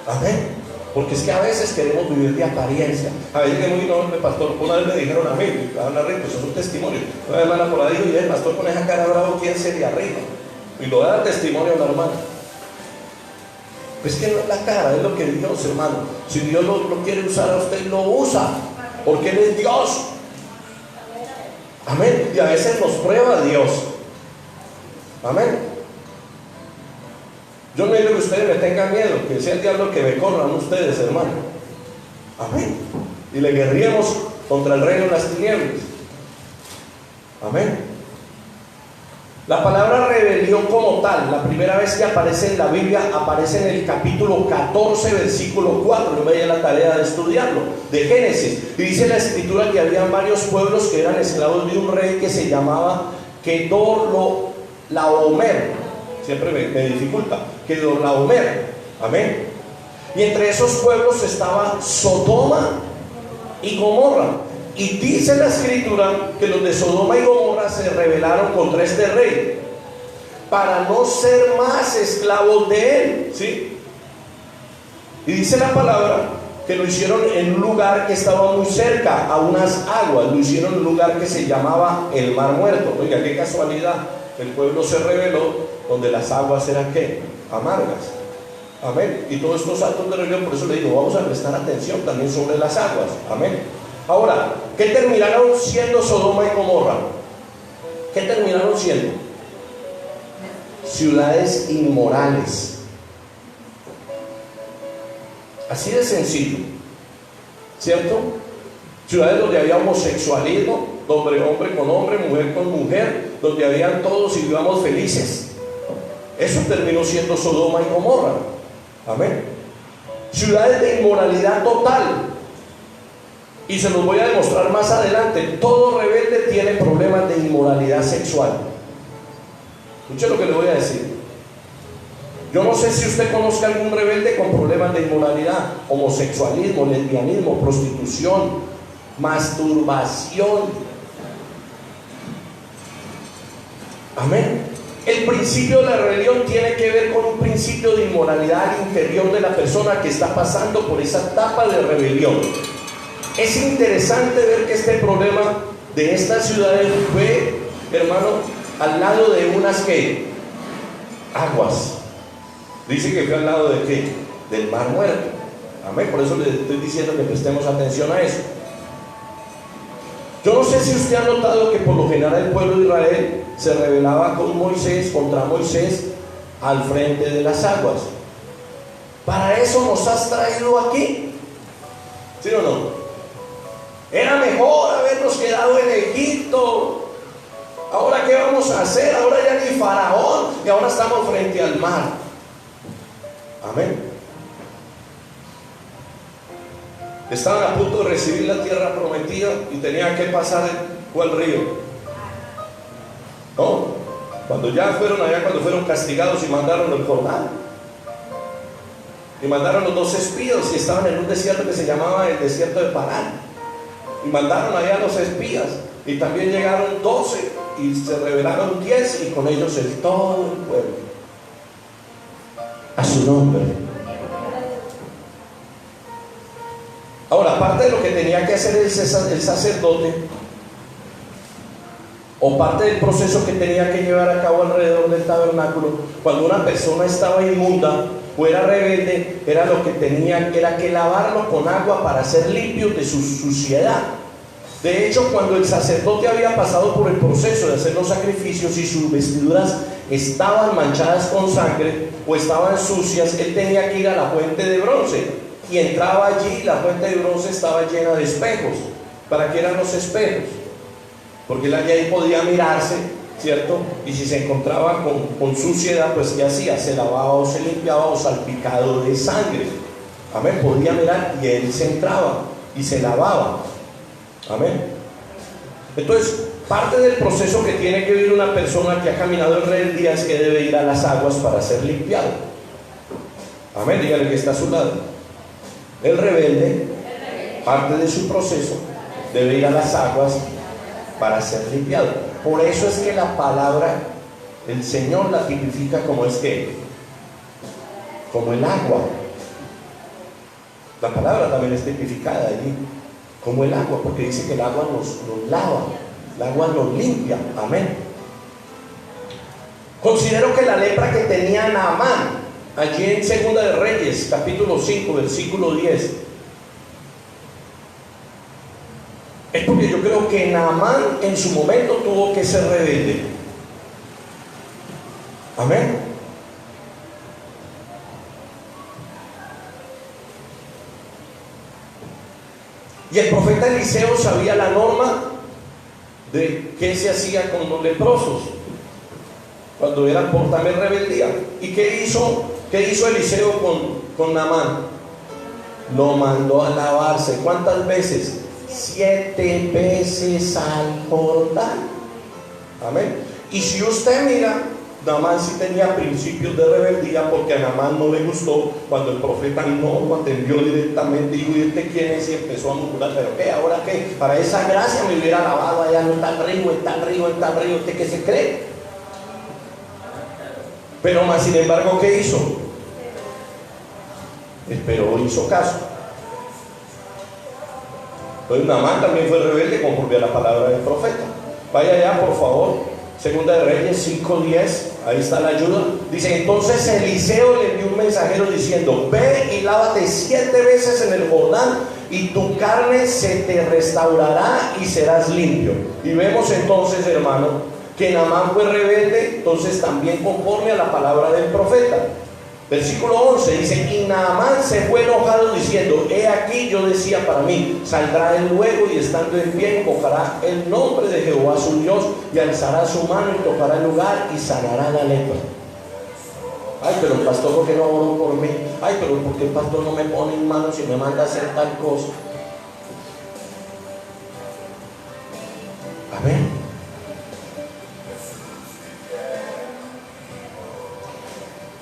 Amén. Porque es que a veces queremos vivir de apariencia. A veces es muy noble, pastor. Una vez me dijeron a mí, habla rico, eso es un testimonio. Una hermana por ahí dijo, y el pastor con esa cara bravo, ¿quién sería arriba? Y lo da testimonio a la hermana. Pues que no es la cara, es lo que Dios, hermano. Si Dios lo quiere usar a usted, lo usa. Porque Él es Dios. Amén. Y a veces nos prueba Dios. Amén. Yo no digo que ustedes me tengan miedo, que sea el diablo que me corran ustedes, hermano. Amén. Y le guerríamos contra el reino de las tinieblas. Amén. La palabra rebelión como tal, la primera vez que aparece en la Biblia, aparece en el capítulo 14, versículo 4. No me di la tarea de estudiarlo, de Génesis. Y dice la escritura que había varios pueblos que eran esclavos de un rey que se llamaba Kedorlaomer. Siempre me dificulta. Kedorlaomer. Amén. Y entre esos pueblos estaban Sodoma y Gomorra. Y dice la escritura que los de Sodoma y Gomorra se rebelaron contra este rey para no ser más esclavos de él, ¿sí? Y dice la palabra que lo hicieron en un lugar que estaba muy cerca a unas aguas. Lo hicieron en un lugar que se llamaba el Mar Muerto. Oiga, qué casualidad. El pueblo se rebeló donde las aguas eran, ¿qué? Amargas. Amén. Y todos estos actos de rebelión, por eso le digo, vamos a prestar atención también sobre las aguas. Amén. Ahora, ¿qué terminaron siendo Sodoma y Gomorra? ¿Qué terminaron siendo? Ciudades inmorales. Así de sencillo, ¿cierto? Ciudades donde había homosexualismo, donde hombre con hombre, mujer con mujer, donde habían todos y vivíamos felices. Eso terminó siendo Sodoma y Gomorra. Amén. Ciudades de inmoralidad total. Y se los voy a demostrar más adelante. Todo rebelde tiene problemas de inmoralidad sexual. Escuche lo que le voy a decir. Yo no sé si usted conozca algún rebelde con problemas de inmoralidad, homosexualismo, lesbianismo, prostitución, masturbación. Amén. El principio de la rebelión tiene que ver con un principio de inmoralidad al interior de la persona que está pasando por esa etapa de rebelión. Es interesante ver que este problema de estas ciudades fue, hermano, al lado de unas que aguas. Dice que fue al lado de qué? Del Mar Muerto. Amén. Por eso le estoy diciendo que prestemos atención a eso. Yo no sé si usted ha notado que por lo general el pueblo de Israel se rebelaba con Moisés, contra Moisés, al frente de las aguas. Para eso nos has traído aquí. ¿Sí o no? Era mejor habernos quedado en Egipto. Ahora ¿qué vamos a hacer? Ahora ya ni Faraón, y ahora estamos frente al mar. Amén. Estaban a punto de recibir la tierra prometida y tenían que pasar ¿cuál río? No, cuando ya fueron allá, cuando fueron castigados y mandaron el Jordán y mandaron los 2 espías y estaban en un desierto que se llamaba el desierto de Parán, y mandaron allá a los espías y también llegaron 12 y se rebelaron 10 y con ellos todo el pueblo. A su nombre. Ahora, parte de lo que tenía que hacer el sacerdote, o parte del proceso que tenía que llevar a cabo alrededor del tabernáculo, cuando una persona estaba inmunda o era rebelde, era lo que tenía, era que lavarlo con agua para ser limpio de su suciedad. De hecho, cuando el sacerdote había pasado por el proceso de hacer los sacrificios y sus vestiduras estaban manchadas con sangre o estaban sucias, él tenía que ir a la fuente de bronce. Y entraba allí, la fuente de bronce estaba llena de espejos. ¿Para qué eran los espejos? Porque él allí podía mirarse, ¿cierto? Y si se encontraba con suciedad, pues ¿qué hacía? Se lavaba o se limpiaba o salpicado de sangre. Amén, podía mirar y él se entraba y se lavaba. Amén. Entonces, parte del proceso que tiene que vivir una persona que ha caminado en rebeldía es que debe ir a las aguas para ser limpiado. Amén, dígale que está a su lado. El rebelde, parte de su proceso, debe ir a las aguas para ser limpiado. Por eso es que la palabra, el Señor la tipifica como es que, como el agua. La palabra también es tipificada allí como el agua, porque dice que el agua nos lava, el agua nos limpia. Amén. Considero que la lepra que tenía Naamán, allí en Segunda de Reyes, capítulo 5, versículo 10, es porque yo creo que Naamán en su momento tuvo que ser rebelde. Amén. Y el profeta Eliseo sabía la norma de qué se hacía con los leprosos cuando eran por también rebeldía. ¿Y qué hizo Eliseo con Naamán? Lo mandó a lavarse. ¿Cuántas veces? 7 veces al Jordán. Amén. Y si usted mira Naamán sí tenía principios de rebeldía, porque a Naamán no le gustó cuando el profeta no lo atendió directamente. Dijo: ¿y este quién es? Y empezó a murmurar: ¿pero qué? ¿Ahora qué? Para esa gracia me hubiera lavado allá en tal río, en tal río, en tal río. ¿Usted qué se cree? Pero más sin embargo, ¿qué hizo? Esperó, hizo caso. Entonces Naamán también fue rebelde conforme a la palabra del profeta. Vaya allá, por favor. Segunda de Reyes 5:10, ahí está la ayuda. Dice: entonces Eliseo le envió un mensajero diciendo: ve y lávate 7 veces en el Jordán, y tu carne se te restaurará y serás limpio. Y vemos entonces, hermano, que Naamán fue rebelde, entonces también conforme a la palabra del profeta. Versículo 11 dice: y Naamán se fue enojado diciendo: he aquí, yo decía para mí, saldrá él luego, y estando en pie invocará el nombre de Jehová su Dios, y alzará su mano y tocará el lugar y sanará la lepra. Ay, pero el pastor, ¿por qué no oró por mí? Ay, pero ¿por qué el pastor no me pone en manos y me manda a hacer tal cosa? Amén.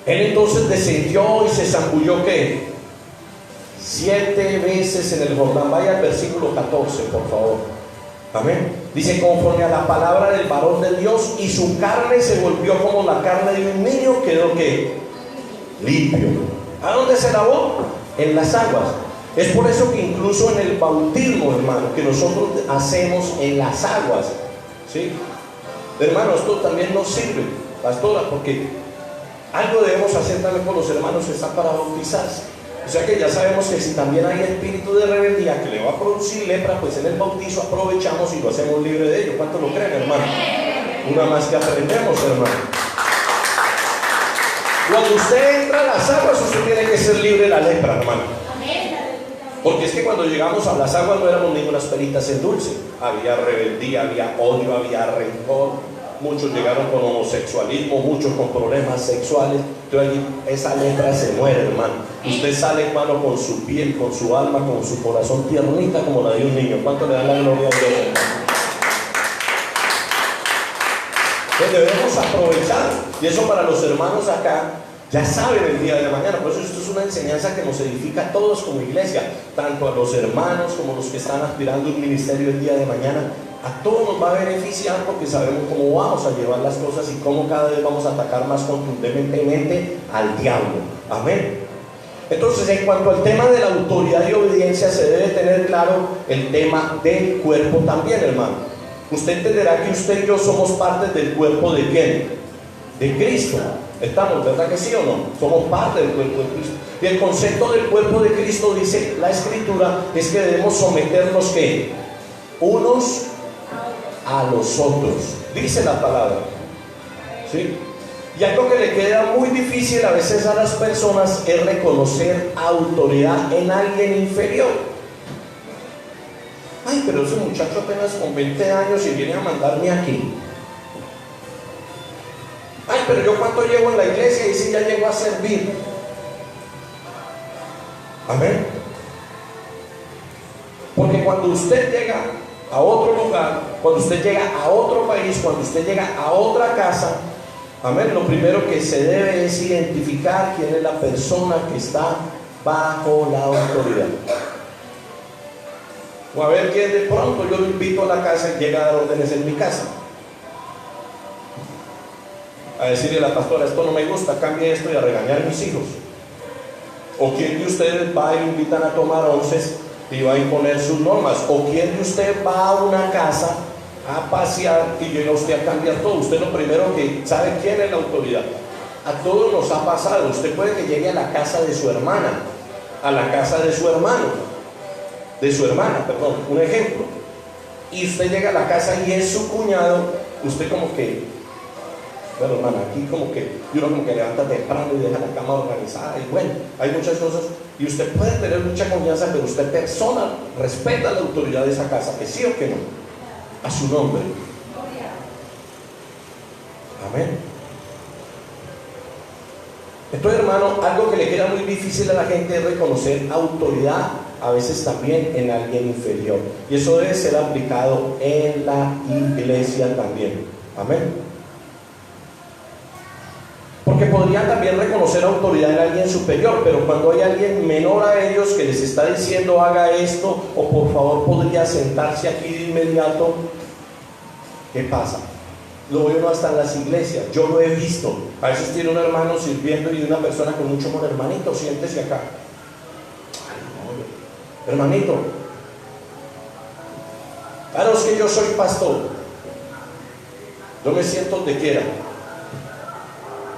Él entonces descendió y se zambulló, ¿qué? 7 veces en el Jordán. Vaya al versículo 14, por favor. Amén. Dice: conforme a la palabra del varón de Dios, y su carne se volvió como la carne de un niño, quedó, ¿qué? Limpio. ¿A dónde se lavó? En las aguas. Es por eso que incluso en el bautismo, hermano, que nosotros hacemos en las aguas, ¿sí? Hermano, esto también nos sirve, pastora, porque algo debemos hacer también por los hermanos que están para bautizarse. O sea que ya sabemos que si también hay espíritu de rebeldía que le va a producir lepra, pues en el bautizo aprovechamos y lo hacemos libre de ello. ¿Cuánto lo creen, hermano? Una más que aprendemos, hermano. Cuando usted entra a las aguas, usted tiene que ser libre de la lepra, hermano. Porque es que cuando llegamos a las aguas no éramos ningunas peritas en dulce. Había rebeldía, había odio, había rencor. Muchos llegaron con homosexualismo, muchos con problemas sexuales. Entonces allí esa lepra se muere, hermano. Usted sale, hermano, con su piel, con su alma, con su corazón tiernita como la de un niño. ¿Cuánto le dan la gloria a Dios, hermano? Entonces debemos aprovechar. Y eso para los hermanos acá, ya saben el día de mañana. Por eso esto es una enseñanza que nos edifica a todos como iglesia, tanto a los hermanos como a los que están aspirando a un ministerio el día de mañana. A todos nos va a beneficiar, porque sabemos cómo vamos a llevar las cosas y cómo cada vez vamos a atacar más contundentemente al diablo. Amén. Entonces, en cuanto al tema de la autoridad y obediencia, se debe tener claro el tema del cuerpo también, hermano. Usted entenderá que usted y yo somos parte del cuerpo ¿de quién? De Cristo. Estamos, ¿verdad que sí o no? Somos parte del cuerpo de Cristo. Y el concepto del cuerpo de Cristo, dice la Escritura, es que debemos someternos, ¿qué? Unos a los otros, dice la palabra, ¿sí? Y algo que le queda muy difícil a veces a las personas es reconocer autoridad en alguien inferior. Ay, pero ese muchacho apenas con 20 años y viene a mandarme aquí. Ay, pero yo cuánto llevo en la iglesia y si ya llego a servir. Amén. Porque cuando usted llega a otro lugar, cuando usted llega a otro país, cuando usted llega a otra casa, amén, lo primero que se debe es identificar quién es la persona que está bajo la autoridad. O a ver quién de pronto yo lo invito a la casa y llega a dar órdenes en mi casa. A decirle a la pastora: esto no me gusta, cambie esto, y a regañar a mis hijos. O quién de ustedes va y lo invitan a tomar onces y va a imponer sus normas. O quién de ustedes va a una casa a pasear y llega usted a cambiar todo. Usted lo primero que sabe quién es la autoridad. A todos nos ha pasado. Usted puede que llegue a la casa de su hermana, a la casa de su hermano, de su hermana, perdón, un ejemplo, y usted llega a la casa y es su cuñado. Usted como que, bueno, hermana, aquí como que, y uno como que levanta temprano y deja la cama organizada, y bueno, hay muchas cosas, y usted puede tener mucha confianza, pero usted persona respeta la autoridad de esa casa, que sí o que no, a su nombre. Amén. Entonces, hermano, algo que le queda muy difícil a la gente es reconocer autoridad, a veces también en alguien inferior, y eso debe ser aplicado en la iglesia también. Amén. Porque podrían también reconocer autoridad en alguien superior, pero cuando hay alguien menor a ellos que les está diciendo haga esto, o por favor podría sentarse aquí de inmediato, ¿qué pasa? Lo veo uno hasta en las iglesias, yo lo he visto. A veces tiene un hermano sirviendo y una persona con mucho amor, hermanito, siéntese acá. Ay, no, hermanito, claro, es que yo soy pastor, yo me siento donde quiera,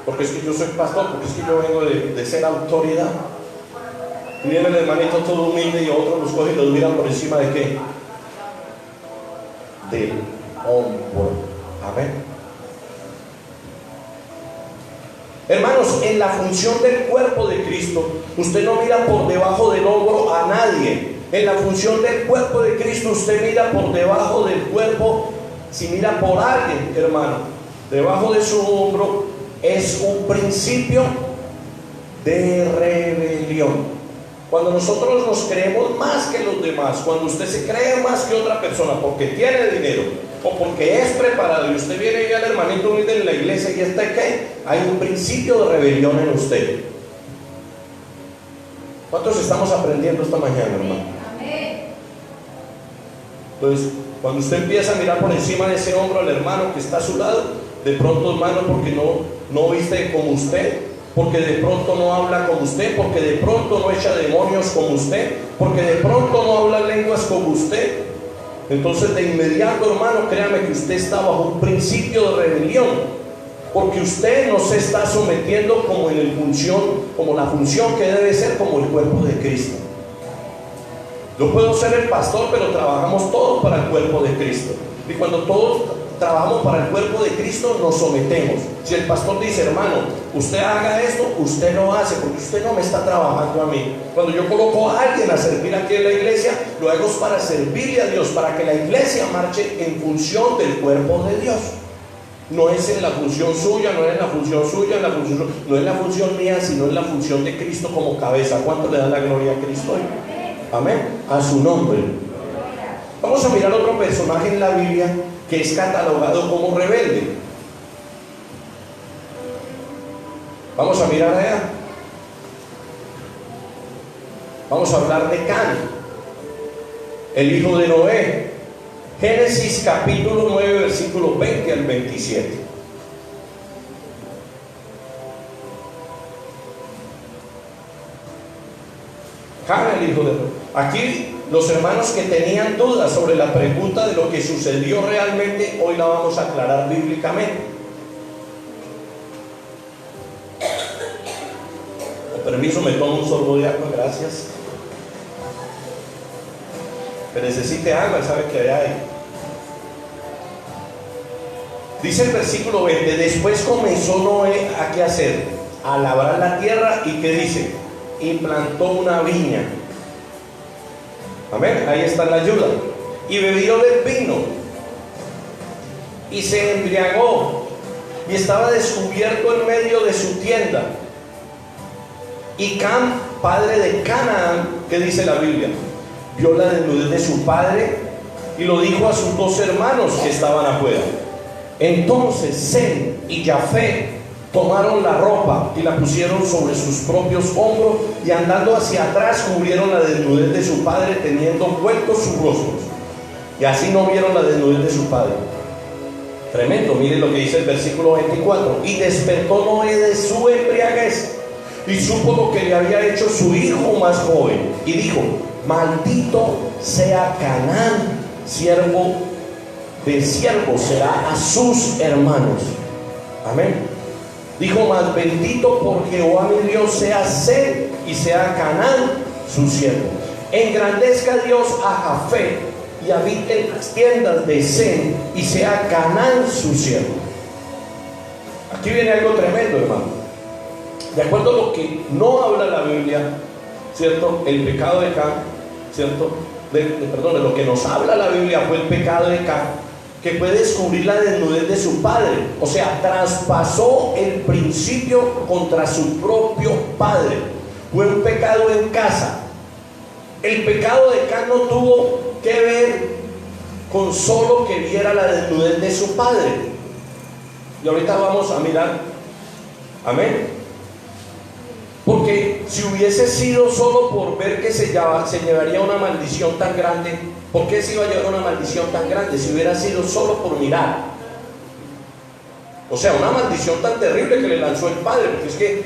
porque es que yo soy pastor, porque es que yo vengo de ser autoridad. Y viene el hermanito todo humilde y otros los cogen y los miran por encima de ¿qué? Del hombro. Amén. Hermanos, en la función del cuerpo de Cristo, usted no mira por debajo del hombro a nadie. En la función del cuerpo de Cristo, usted mira por debajo del cuerpo. Si mira por alguien, hermano, debajo de su hombro, es un principio de rebelión. Cuando nosotros nos creemos más que los demás, cuando usted se cree más que otra persona porque tiene dinero o porque es preparado y usted viene y al hermanito humilde en la iglesia y está ¿qué? Hay un principio de rebelión en usted. ¿Cuántos estamos aprendiendo esta mañana, hermano? Entonces, cuando usted empieza a mirar por encima de ese hombro al hermano que está a su lado, de pronto, hermano, porque no viste como usted, porque de pronto no habla como usted, porque de pronto no echa demonios como usted, porque de pronto no habla lenguas como usted, entonces de inmediato, hermano, créame que usted está bajo un principio de rebelión, porque usted no se está sometiendo como la función que debe ser como el cuerpo de Cristo. Yo puedo ser el pastor, pero trabajamos todos para el cuerpo de Cristo, y cuando todos trabajamos para el cuerpo de Cristo, nos sometemos. Si el pastor dice, hermano, usted haga esto, usted lo hace, porque usted no me está trabajando a mí. Cuando yo coloco a alguien a servir aquí en la iglesia, lo hago para servirle a Dios, para que la iglesia marche en función del cuerpo de Dios. No es en la función suya, no es en la función suya, no es la función mía, sino en la función de Cristo como cabeza. ¿Cuánto le dan la gloria a Cristo hoy? Amén. A su nombre. Vamos a mirar otro personaje en la Biblia que es catalogado como rebelde. Vamos a mirar allá. Vamos a hablar de Can, el hijo de Noé. Génesis capítulo 9, versículos 20 al 27. Can, el hijo de Noé. Aquí los hermanos que tenían dudas sobre la pregunta de lo que sucedió realmente, hoy la vamos a aclarar bíblicamente. Con permiso, me tomo un sorbo de agua, gracias. Que necesite agua, sabe que allá hay. Dice el versículo 20, después comenzó Noé a qué hacer, a labrar la tierra y ¿qué dice? Y plantó una viña. Amén, ahí está la ayuda. Y bebió del vino y se embriagó y estaba descubierto en medio de su tienda. Y Cam, padre de Canaán, ¿qué dice la Biblia? Vio la desnudez de su padre y lo dijo a sus dos hermanos que estaban afuera. Entonces Sem y Jafet tomaron la ropa y la pusieron sobre sus propios hombros y andando hacia atrás cubrieron la desnudez de su padre teniendo vueltos sus rostros, y así no vieron la desnudez de su padre. Tremendo. Miren lo que dice el versículo 24. Y despertó Noé de su embriaguez y supo lo que le había hecho su hijo más joven y dijo, maldito sea Canaán, siervo de siervos será a sus hermanos. Amén. Dijo, más bendito por Jehová mi Dios sea Sem y sea Canaán su siervo. Engrandezca Dios a Jafet y habite en las tiendas de Sem y sea Canaán su siervo. Aquí viene algo tremendo, hermano. De acuerdo a lo que no habla la Biblia, ¿cierto? El pecado de Can, ¿cierto? De lo que nos habla la Biblia fue el pecado de Can, que fue descubrir la desnudez de su padre. O sea, traspasó el principio contra su propio padre. Fue un pecado en casa. El pecado de Can no tuvo que ver con solo que viera la desnudez de su padre. Y ahorita vamos a mirar Amén. Porque si hubiese sido solo por ver que se llevaría una maldición tan grande, ¿por qué se iba a llevar una maldición tan grande si hubiera sido solo por mirar? O sea, una maldición tan terrible que le lanzó el padre, porque es que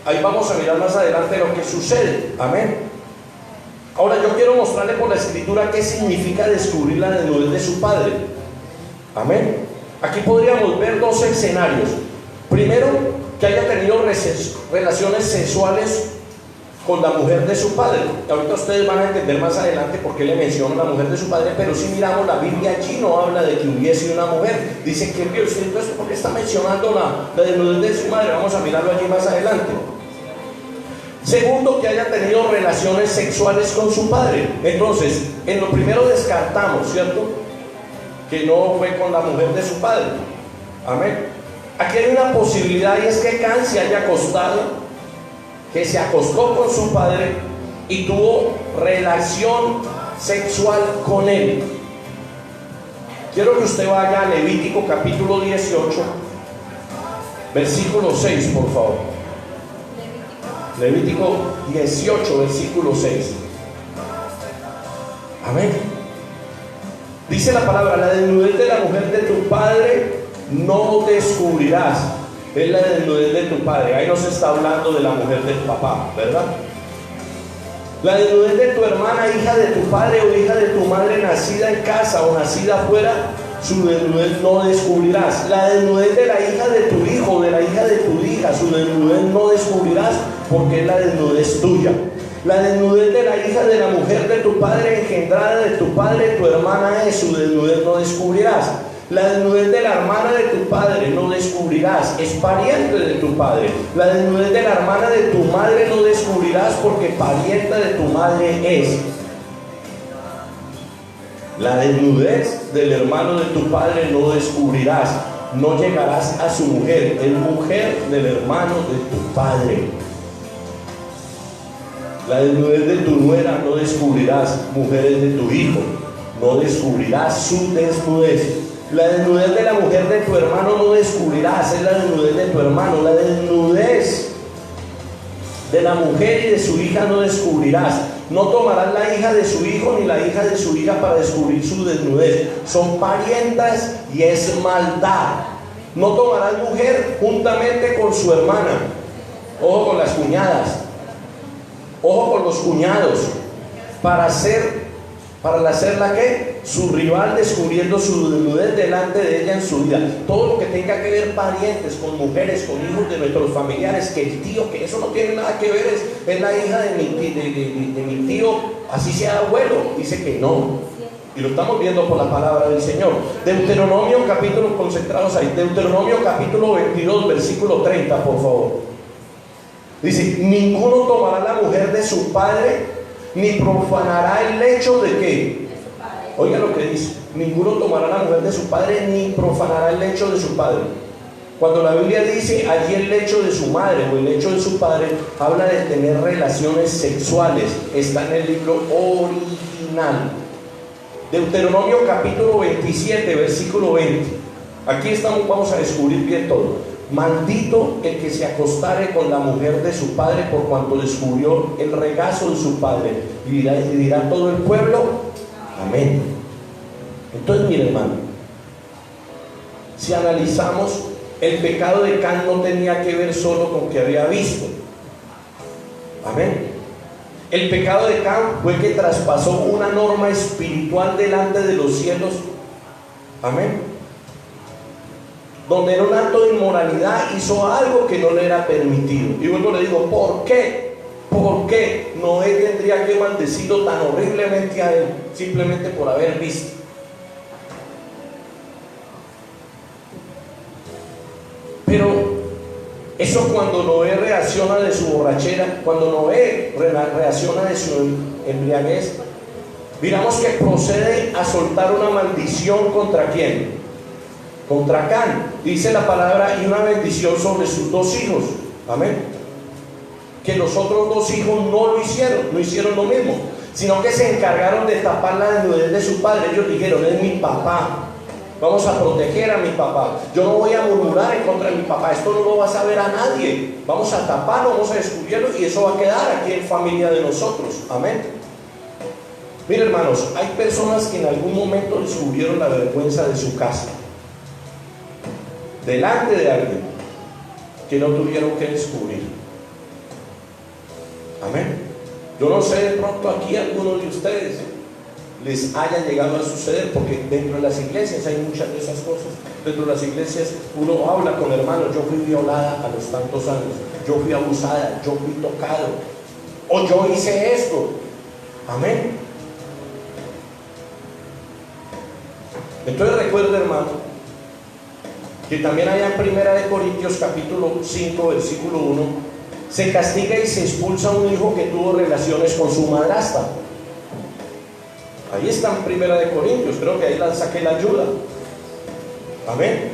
ahí vamos a mirar más adelante lo que sucede. Amén. Ahora yo quiero mostrarle por la escritura qué significa descubrir la desnudez de su padre. Amén. Aquí podríamos ver dos escenarios. Primero, que haya tenido relaciones sexuales con la mujer de su padre. Ahorita ustedes van a entender más adelante por qué le menciono la mujer de su padre, pero si miramos la Biblia, allí no habla de que hubiese una mujer. Dice que vio usted esto porque está mencionando la desnudez de su madre. Vamos a mirarlo allí más adelante. Segundo, que haya tenido relaciones sexuales con su padre. Entonces, en lo primero descartamos, ¿cierto?, que no fue con la mujer de su padre. Amén. Aquí hay una posibilidad, y es que Can se haya acostado, que se acostó con su padre y tuvo relación sexual con él. Quiero que usted vaya a Levítico capítulo 18, versículo 6, por favor. Levítico 18, versículo 6. Amén. Dice la palabra: la desnudez de la mujer de tu padre no descubrirás. Es la desnudez de tu padre. Ahí no se está hablando de la mujer del papá, ¿verdad? La desnudez de tu hermana, hija de tu padre o hija de tu madre, nacida en casa o nacida afuera, su desnudez no descubrirás. La desnudez de la hija de tu hijo, de la hija de tu hija, su desnudez no descubrirás, porque es la desnudez tuya. La desnudez de la hija de la mujer de tu padre, engendrada de tu padre, tu hermana es, su desnudez no descubrirás. La desnudez de la hermana de tu padre no descubrirás, es pariente de tu padre. La desnudez de la hermana de tu madre no descubrirás, porque parienta de tu madre es. La desnudez del hermano de tu padre no descubrirás, no llegarás a su mujer, es mujer del hermano de tu padre. La desnudez de tu nuera no descubrirás, mujeres de tu hijo, no descubrirás su desnudez. La desnudez de la mujer de tu hermano no descubrirás, es la desnudez de tu hermano. La desnudez de la mujer y de su hija no descubrirás. No tomarás la hija de su hijo ni la hija de su hija para descubrir su desnudez. Son parientas y es maldad. No tomarás mujer juntamente con su hermana. Ojo con las cuñadas. Ojo con los cuñados. Para hacerla ¿qué? Su rival, descubriendo su desnudez delante de ella en su vida. Todo lo que tenga que ver parientes con mujeres, con hijos de nuestros familiares, que el tío, que eso no tiene nada que ver, es la hija de mi tío, así sea abuelo, dice que no. Y lo estamos viendo por la palabra del Señor. Deuteronomio capítulo, concentrados ahí, Deuteronomio capítulo 22, versículo 30, por favor. Dice: ninguno tomará la mujer de su padre, ni profanará el lecho de ¿qué? Oiga lo que dice: ninguno tomará la mujer de su padre, ni profanará el lecho de su padre. Cuando la Biblia dice allí el lecho de su madre o el lecho de su padre, habla de tener relaciones sexuales. Está en el libro original. Deuteronomio capítulo 27, versículo 20. Aquí estamos, vamos a descubrir bien todo. Maldito el que se acostare con la mujer de su padre, por cuanto descubrió el regazo de su padre. Y dirá todo el pueblo: amén. Entonces, mire, hermano, si analizamos, el pecado de Can no tenía que ver solo con que había visto. Amén. El pecado de Can fue que traspasó una norma espiritual delante de los cielos. Amén. Donde en un acto de inmoralidad hizo algo que no le era permitido. Y luego le digo: ¿por qué? ¿Por qué Noé tendría que maldecirlo tan horriblemente a él? Simplemente por haber visto. Pero eso, cuando Noé reacciona de su borrachera, cuando Noé reacciona de su embriaguez, miramos que procede a soltar una maldición. ¿Contra quién? Contra Can. Dice la palabra: y una bendición sobre sus dos hijos. Amén. Que los otros dos hijos no hicieron lo mismo, sino que se encargaron de tapar la desnudez de su padre. Ellos dijeron: es mi papá. Vamos a proteger a mi papá. Yo no voy a murmurar en contra de mi papá. Esto no lo va a saber a nadie. Vamos a taparlo, vamos a descubrirlo y eso va a quedar aquí en familia de nosotros. Amén. Miren, hermanos, hay personas que en algún momento descubrieron la vergüenza de su casa delante de alguien que no tuvieron que descubrir. Amén. Yo no sé, de pronto aquí algunos de ustedes les haya llegado a suceder, porque dentro de las iglesias hay muchas de esas cosas. Dentro de las iglesias uno habla con hermanos: yo fui violada a los tantos años, yo fui abusada, yo fui tocado, o yo hice esto. Amén. Entonces recuerda, hermano, que también allá en 1 Corintios capítulo 5 versículo 1 se castiga y se expulsa a un hijo que tuvo relaciones con su madrastra. Ahí está en 1 Corintios, creo que ahí la saqué la ayuda. Amén.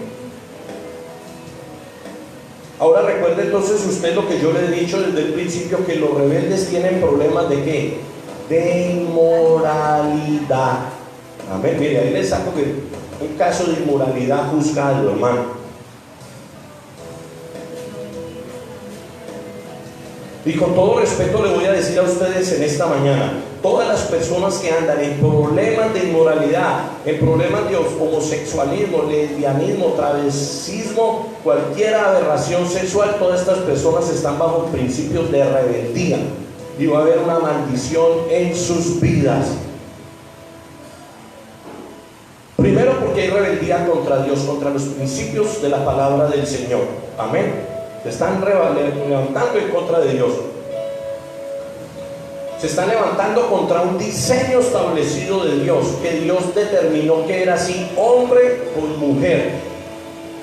Ahora recuerde entonces usted lo que yo le he dicho desde el principio, que los rebeldes tienen problemas de ¿qué? De inmoralidad. Amén. Mire, ahí le saco que un caso de inmoralidad juzgado, hermano. Y con todo respeto le voy a decir a ustedes en esta mañana: todas las personas que andan en problemas de inmoralidad, en problemas de homosexualismo, lesbianismo, travesismo, cualquier aberración sexual, todas estas personas están bajo principios de rebeldía y va a haber una maldición en sus vidas. Primero, porque hay rebeldía contra Dios, contra los principios de la palabra del Señor. Amén. Se están levantando en contra de Dios. Se están levantando contra un diseño establecido de Dios, que Dios determinó que era así, hombre con mujer.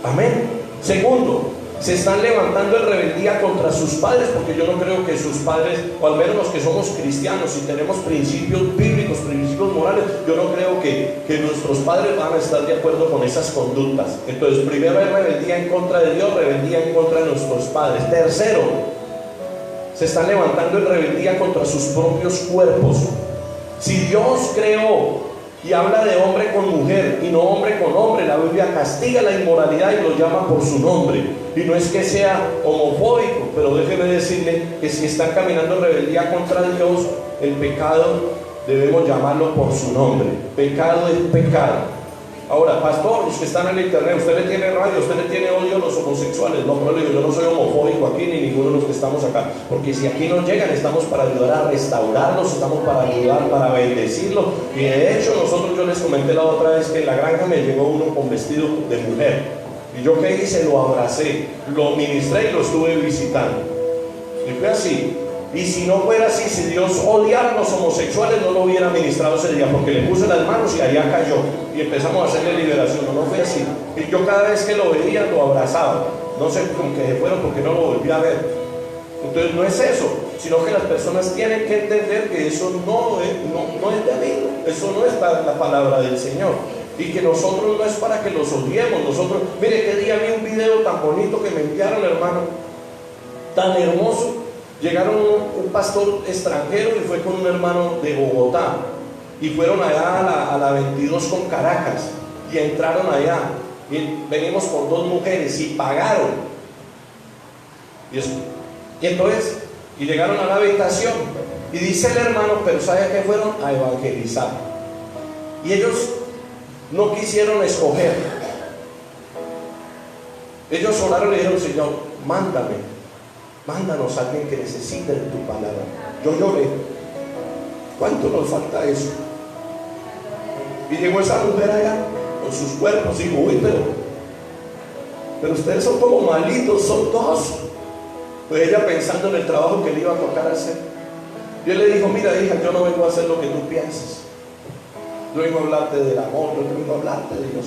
Amén. Segundo, se están levantando en rebeldía contra sus padres, porque yo no creo que sus padres, o al menos los que somos cristianos y tenemos principios bíblicos, principios morales, yo no creo que nuestros padres van a estar de acuerdo con esas conductas. Entonces, primero hay rebeldía en contra de Dios, rebeldía en contra de nuestros padres. Tercero, se están levantando en rebeldía contra sus propios cuerpos. Si Dios creó y habla de hombre con mujer y no hombre con hombre, la Biblia castiga la inmoralidad y lo llama por su nombre. Y no es que sea homofóbico, pero déjeme decirle que si están caminando en rebeldía contra Dios, el pecado debemos llamarlo por su nombre. Pecado es pecado. Ahora, pastor, los que están en el internet, usted le tiene rabia, usted le tiene odio a los homosexuales. No, pero yo no soy homofóbico aquí, ni ninguno de los que estamos acá, porque si aquí nos llegan, estamos para ayudar a restaurarlos, estamos para ayudar, para bendecirlos. Y de hecho, yo les comenté la otra vez que en la granja me llegó uno con vestido de mujer, y yo qué hice, lo abracé, lo ministré y lo estuve visitando. Y fue así. Y si no fuera así, si Dios odiara a los homosexuales, no lo hubiera ministrado ese día, porque le puse las manos y allá cayó y empezamos a hacerle liberación. No fue así. Y yo cada vez que lo veía lo abrazaba. No sé con qué se fueron, porque no lo volví a ver. Entonces no es eso, sino que las personas tienen que entender que eso no es de mí, eso no es para la palabra del Señor. Y que nosotros no es para que los odiemos. Nosotros, mire, que día vi un video tan bonito que me enviaron, hermano, tan hermoso. Llegaron un pastor extranjero y fue con un hermano de Bogotá y fueron allá a la 22 con Caracas y entraron allá y venimos con dos mujeres y pagaron y entonces llegaron a la habitación y dice el hermano, pero ¿sabe qué? Fueron a evangelizar y ellos no quisieron escoger. Ellos oraron y dijeron: Señor, mándanos a alguien que necesite tu palabra. Yo lloré. ¿Cuánto nos falta eso? Y llegó esa mujer allá con sus cuerpos y dijo: uy, pero ustedes son como malitos, son dos. Pues ella, pensando en el trabajo que le iba a tocar hacer, y él le dijo: mira, hija, yo no vengo a hacer lo que tú piensas. Yo vengo a hablarte del amor, yo vengo a hablarte de Dios.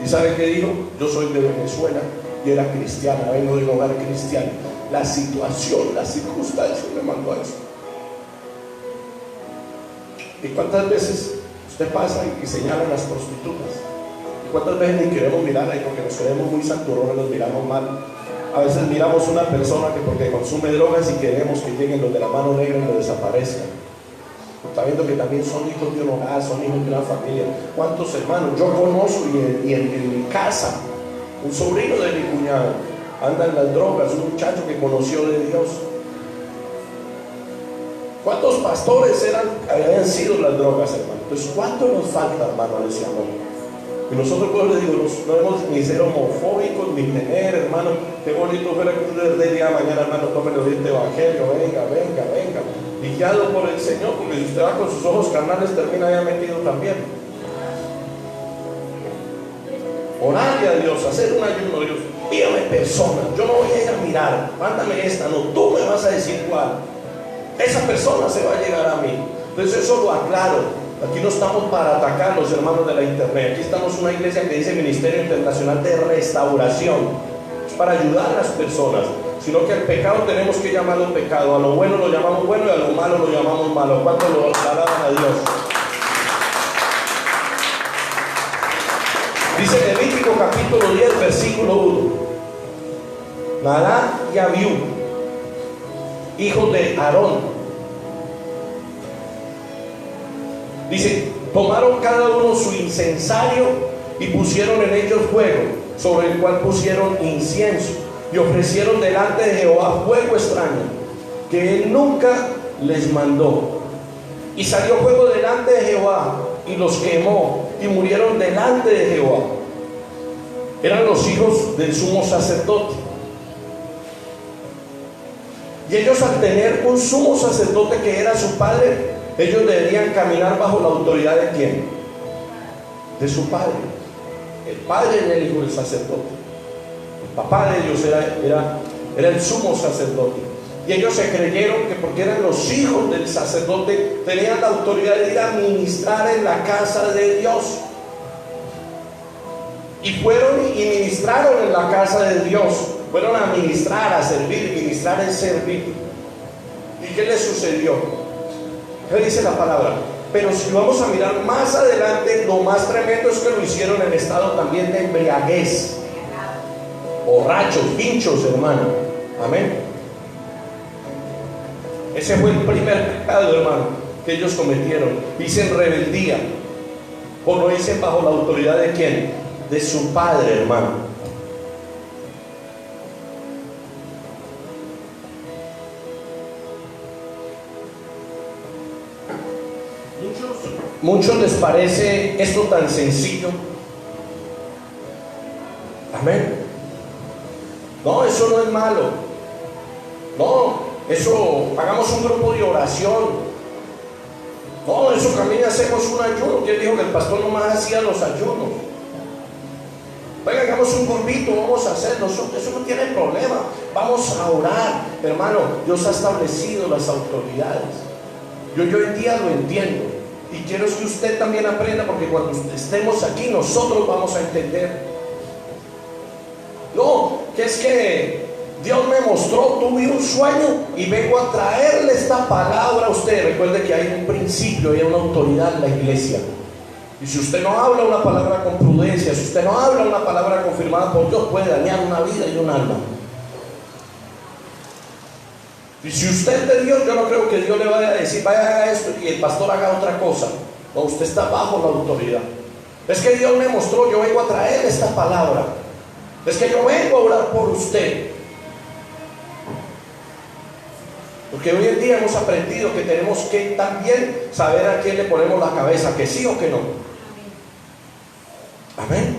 ¿Y sabe qué dijo? Yo soy de Venezuela y era cristiana, vengo de un hogar cristiano. La situación, las circunstancias me mandó a eso. ¿Y cuántas veces usted pasa y señala a las prostitutas? ¿Y cuántas veces ni queremos mirar ahí porque nos creemos muy santurones, nos miramos mal? A veces miramos una persona que porque consume drogas y queremos que lleguen los de la mano negra y lo desaparezcan. sabiendo que también son hijos de un hogar, son hijos de una familia. ¿Cuántos hermanos? Yo conozco y en mi casa, un sobrino de mi cuñado anda en las drogas, un muchacho que conoció de Dios. ¿Cuántos pastores habían sido las drogas, hermano? Entonces, ¿cuánto nos falta, hermano, a ese amor? Y nosotros, pues, les digo, no debemos ni ser homofóbicos, ni tener, hermano, qué bonito fuera que ustedes de día a mañana, hermano, tomen el evangelio, venga, y guiado por el Señor, porque si usted va con sus ojos carnales, termina ya metido también. Orarle a Dios, hacer un ayuno, Dios, envíame personas, yo no voy a ir a mirar, mándame esta, no, tú me vas a decir cuál. Esa persona se va a llegar a mí. Entonces eso lo aclaro. Aquí no estamos para atacar a los hermanos de la internet. Aquí estamos una iglesia que dice Ministerio Internacional de Restauración. Es para ayudar a las personas. Sino que al pecado tenemos que llamarlo pecado. A lo bueno lo llamamos bueno y a lo malo lo llamamos malo. ¿Cuánto lo alaban a Dios? Dice Levítico capítulo 10 versículo 1. Nadab y Abiú, hijos de Aarón, dice, tomaron cada uno su incensario y pusieron en ellos fuego, sobre el cual pusieron incienso, y ofrecieron delante de Jehová fuego extraño, que él nunca les mandó. Y salió fuego delante de Jehová, y los quemó, y murieron delante de Jehová. Eran los hijos del sumo sacerdote. Y ellos, al tener un sumo sacerdote que era su padre, ellos deberían caminar bajo la autoridad ¿de quién? De su padre. El padre era el hijo del sacerdote. El papá de ellos era el sumo sacerdote. Y ellos se creyeron que porque eran los hijos del sacerdote, tenían la autoridad de ir a ministrar en la casa de Dios. Y fueron y ministraron en la casa de Dios. Fueron a ministrar, a servir. Ministrar es servir. ¿Y qué les sucedió? ¿Qué dice la palabra? Pero si vamos a mirar más adelante, lo más tremendo es que lo hicieron en estado también de embriaguez. Borrachos, pinchos, hermano. Amén. Ese fue el primer pecado, hermano, que ellos cometieron. Dicen rebeldía. O lo dicen bajo la autoridad de quién? De su padre, hermano. Muchos les parece esto tan sencillo. Amén. No, eso no es malo. No, eso, hagamos un grupo de oración. No, eso también hacemos un ayuno. ¿Quién dijo que el pastor nomás hacía los ayunos? Venga, hagamos un grupito, vamos a hacerlo. Eso no tiene problema. Vamos a orar. Hermano, Dios ha establecido las autoridades. Yo hoy día lo entiendo. Y quiero que usted también aprenda, porque cuando estemos aquí nosotros vamos a entender. No, que es que Dios me mostró, tuve un sueño y vengo a traerle esta palabra a usted. Recuerde que hay un principio, hay una autoridad en la iglesia. Y si usted no habla una palabra con prudencia, si usted no habla una palabra confirmada por Dios, puede dañar una vida y un alma. Y si usted es de Dios, yo no creo que Dios le vaya a decir, vaya a haga esto y el pastor haga otra cosa. No, usted está bajo la autoridad. Es que Dios me mostró, yo vengo a traer esta palabra. Es que yo vengo a orar por usted. Porque hoy en día hemos aprendido que tenemos que también saber a quién le ponemos la cabeza, que sí o que no. Amén.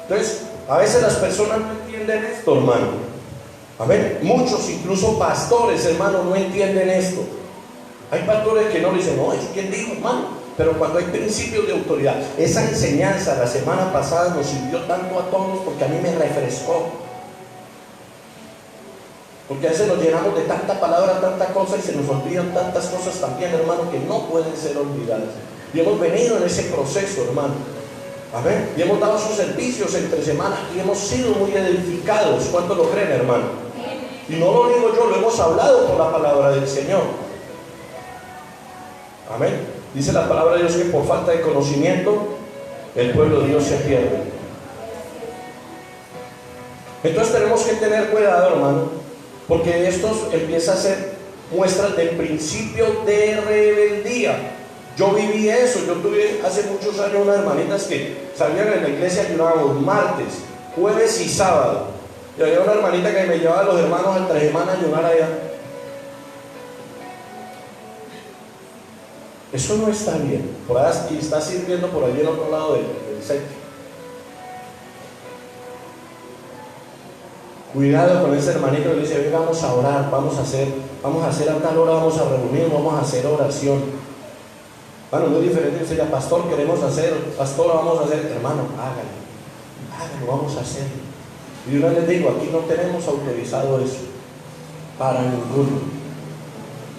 Entonces, a veces las personas no entienden esto, hermano. Amén. Muchos, incluso pastores, hermano, no entienden esto. Hay pastores que no le dicen, no, es quien dijo, hermano. Pero cuando hay principios de autoridad, esa enseñanza la semana pasada nos sirvió tanto a todos, porque a mí me refrescó. Porque a veces nos llenamos de tanta palabra, tanta cosa, y se nos olvidan tantas cosas también, hermano, que no pueden ser olvidadas. Y hemos venido en ese proceso, hermano. Amén. Y hemos dado sus servicios entre semanas y hemos sido muy edificados. ¿Cuántos lo creen, hermano? Y no lo digo yo, lo hemos hablado por la palabra del Señor. Amén. Dice la palabra de Dios que por falta de conocimiento el pueblo de Dios se pierde. Entonces tenemos que tener cuidado, hermano, porque esto empieza a ser muestras de principio de rebeldía. Yo viví eso. Yo tuve hace muchos años unas hermanitas que sabían que en la iglesia ayunábamos martes, jueves y sábado. Y había una hermanita que me llevaba a los hermanos entre semana a ayunar allá. Eso no está bien. Por ahí está sirviendo por allí en otro lado del centro. Cuidado con ese hermanito que le dice: venga, vamos a orar, vamos a hacer a tal hora, vamos a reunirnos, vamos a hacer oración. Bueno, muy diferente. Dice: ya, pastor, queremos hacer, pastor, vamos a hacer. Hermano, hágalo, vamos a hacerlo. Y yo les digo: aquí no tenemos autorizado eso para ninguno.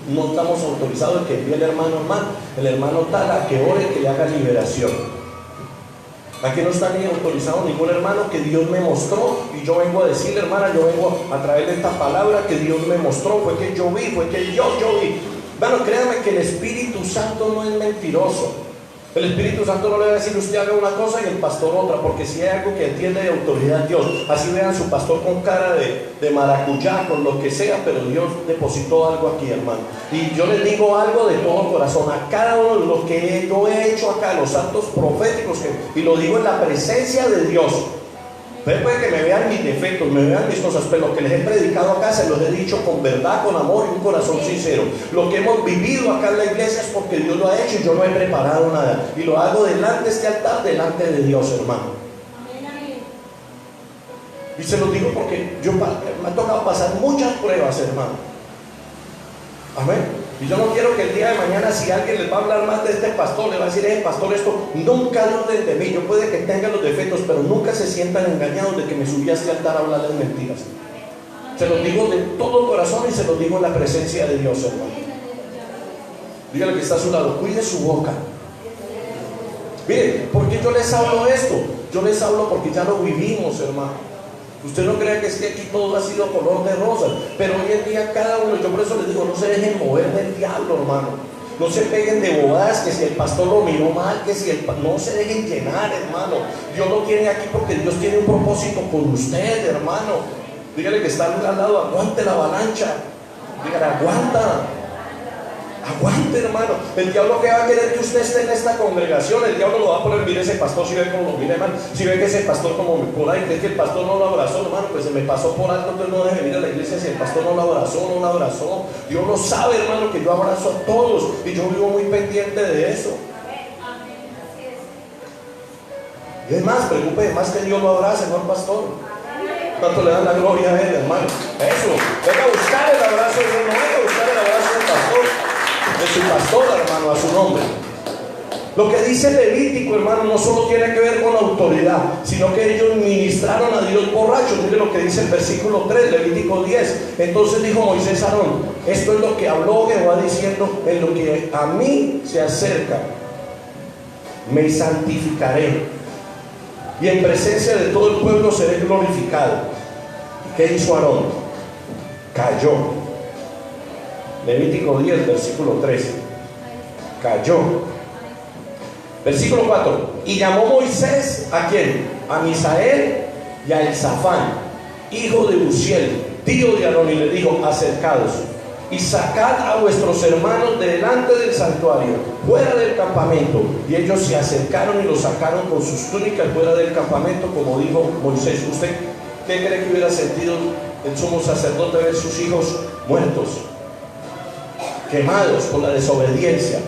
No estamos autorizados que envíe el hermano tal a que ore, que le haga liberación. Aquí no está ni autorizado ningún hermano que Dios me mostró y yo vengo a decirle: hermana, yo vengo a traerle esta palabra que Dios me mostró, fue que yo vi, fue que yo vi. Bueno, créame que el Espíritu Santo no es mentiroso. El Espíritu Santo no le va a decir: usted haga una cosa y el pastor otra, porque si hay algo que entiende de autoridad Dios, así vean su pastor con cara de maracuyá, con lo que sea, pero Dios depositó algo aquí, hermano. Y yo les digo algo de todo corazón: a cada uno de los que yo he hecho acá, los actos proféticos, y lo digo en la presencia de Dios. Ustedes pueden que me vean mis defectos, me vean mis cosas, pero lo que les he predicado acá se los he dicho con verdad, con amor y un corazón sincero. Lo que hemos vivido acá en la iglesia es porque Dios lo ha hecho y yo no he preparado nada. Y lo hago delante de este altar, delante de Dios, hermano. Y se los digo porque me ha tocado pasar muchas pruebas, hermano. Amén. Y yo no quiero que el día de mañana, si alguien les va a hablar más de este pastor, le va a decir: pastor, esto, nunca duden de mí. Yo puede que tenga los defectos, pero nunca se sientan engañados de que me subí a este altar a hablarles mentiras. Se los digo de todo corazón y se los digo en la presencia de Dios, hermano. Dígale que está a su lado: cuide su boca. Miren, ¿por qué yo les hablo esto? Yo les hablo porque ya lo vivimos, hermano. Usted no crea que es que aquí todo ha sido color de rosa, pero hoy en día cada uno, yo por eso les digo: no se dejen mover del diablo, hermano. No se peguen de bobadas, que si el pastor lo miró mal, que si no se dejen llenar, hermano. Dios lo tiene aquí porque Dios tiene un propósito con usted, hermano. Dígale que está al lado: aguante la avalancha. Dígale: aguante, hermano. El diablo que va a querer que usted esté en esta congregación, el diablo lo va a poner: mire ese pastor, si ve como lo mira, hermano, si ve que ese pastor como me por ahí, cree que el pastor no lo abrazó, hermano, pues se me pasó por alto, entonces no debe venir a la iglesia si el pastor no lo abrazó. Dios lo sabe, hermano, que yo abrazo a todos y yo vivo muy pendiente de eso. Y es más, preocupe más que Dios lo abrace, no al pastor. ¿Cuánto le dan la gloria a él, hermano? Eso, venga a buscar el abrazo de Dios, no venga a buscar el abrazo del pastor, de su pastor, hermano, a su nombre. Lo que dice Levítico, hermano, no solo tiene que ver con la autoridad, sino que ellos ministraron a Dios borrachos. Mire lo que dice el versículo 3, Levítico 10. Entonces dijo Moisés a Aarón: esto es lo que habló Jehová diciendo: en lo que a mí se acerca, me santificaré, y en presencia de todo el pueblo seré glorificado. ¿Qué hizo Aarón? Cayó. Levítico 10, versículo 13. Cayó. Versículo 4. Y llamó Moisés ¿a quién? A Misael y a Elzafán, hijo de Uziel, tío de Aarón, y le dijo: acercaos y sacad a vuestros hermanos delante del santuario, fuera del campamento. Y ellos se acercaron y los sacaron con sus túnicas fuera del campamento, como dijo Moisés. ¿Usted qué cree que hubiera sentido el sumo sacerdote ver sus hijos muertos, quemados por la desobediencia?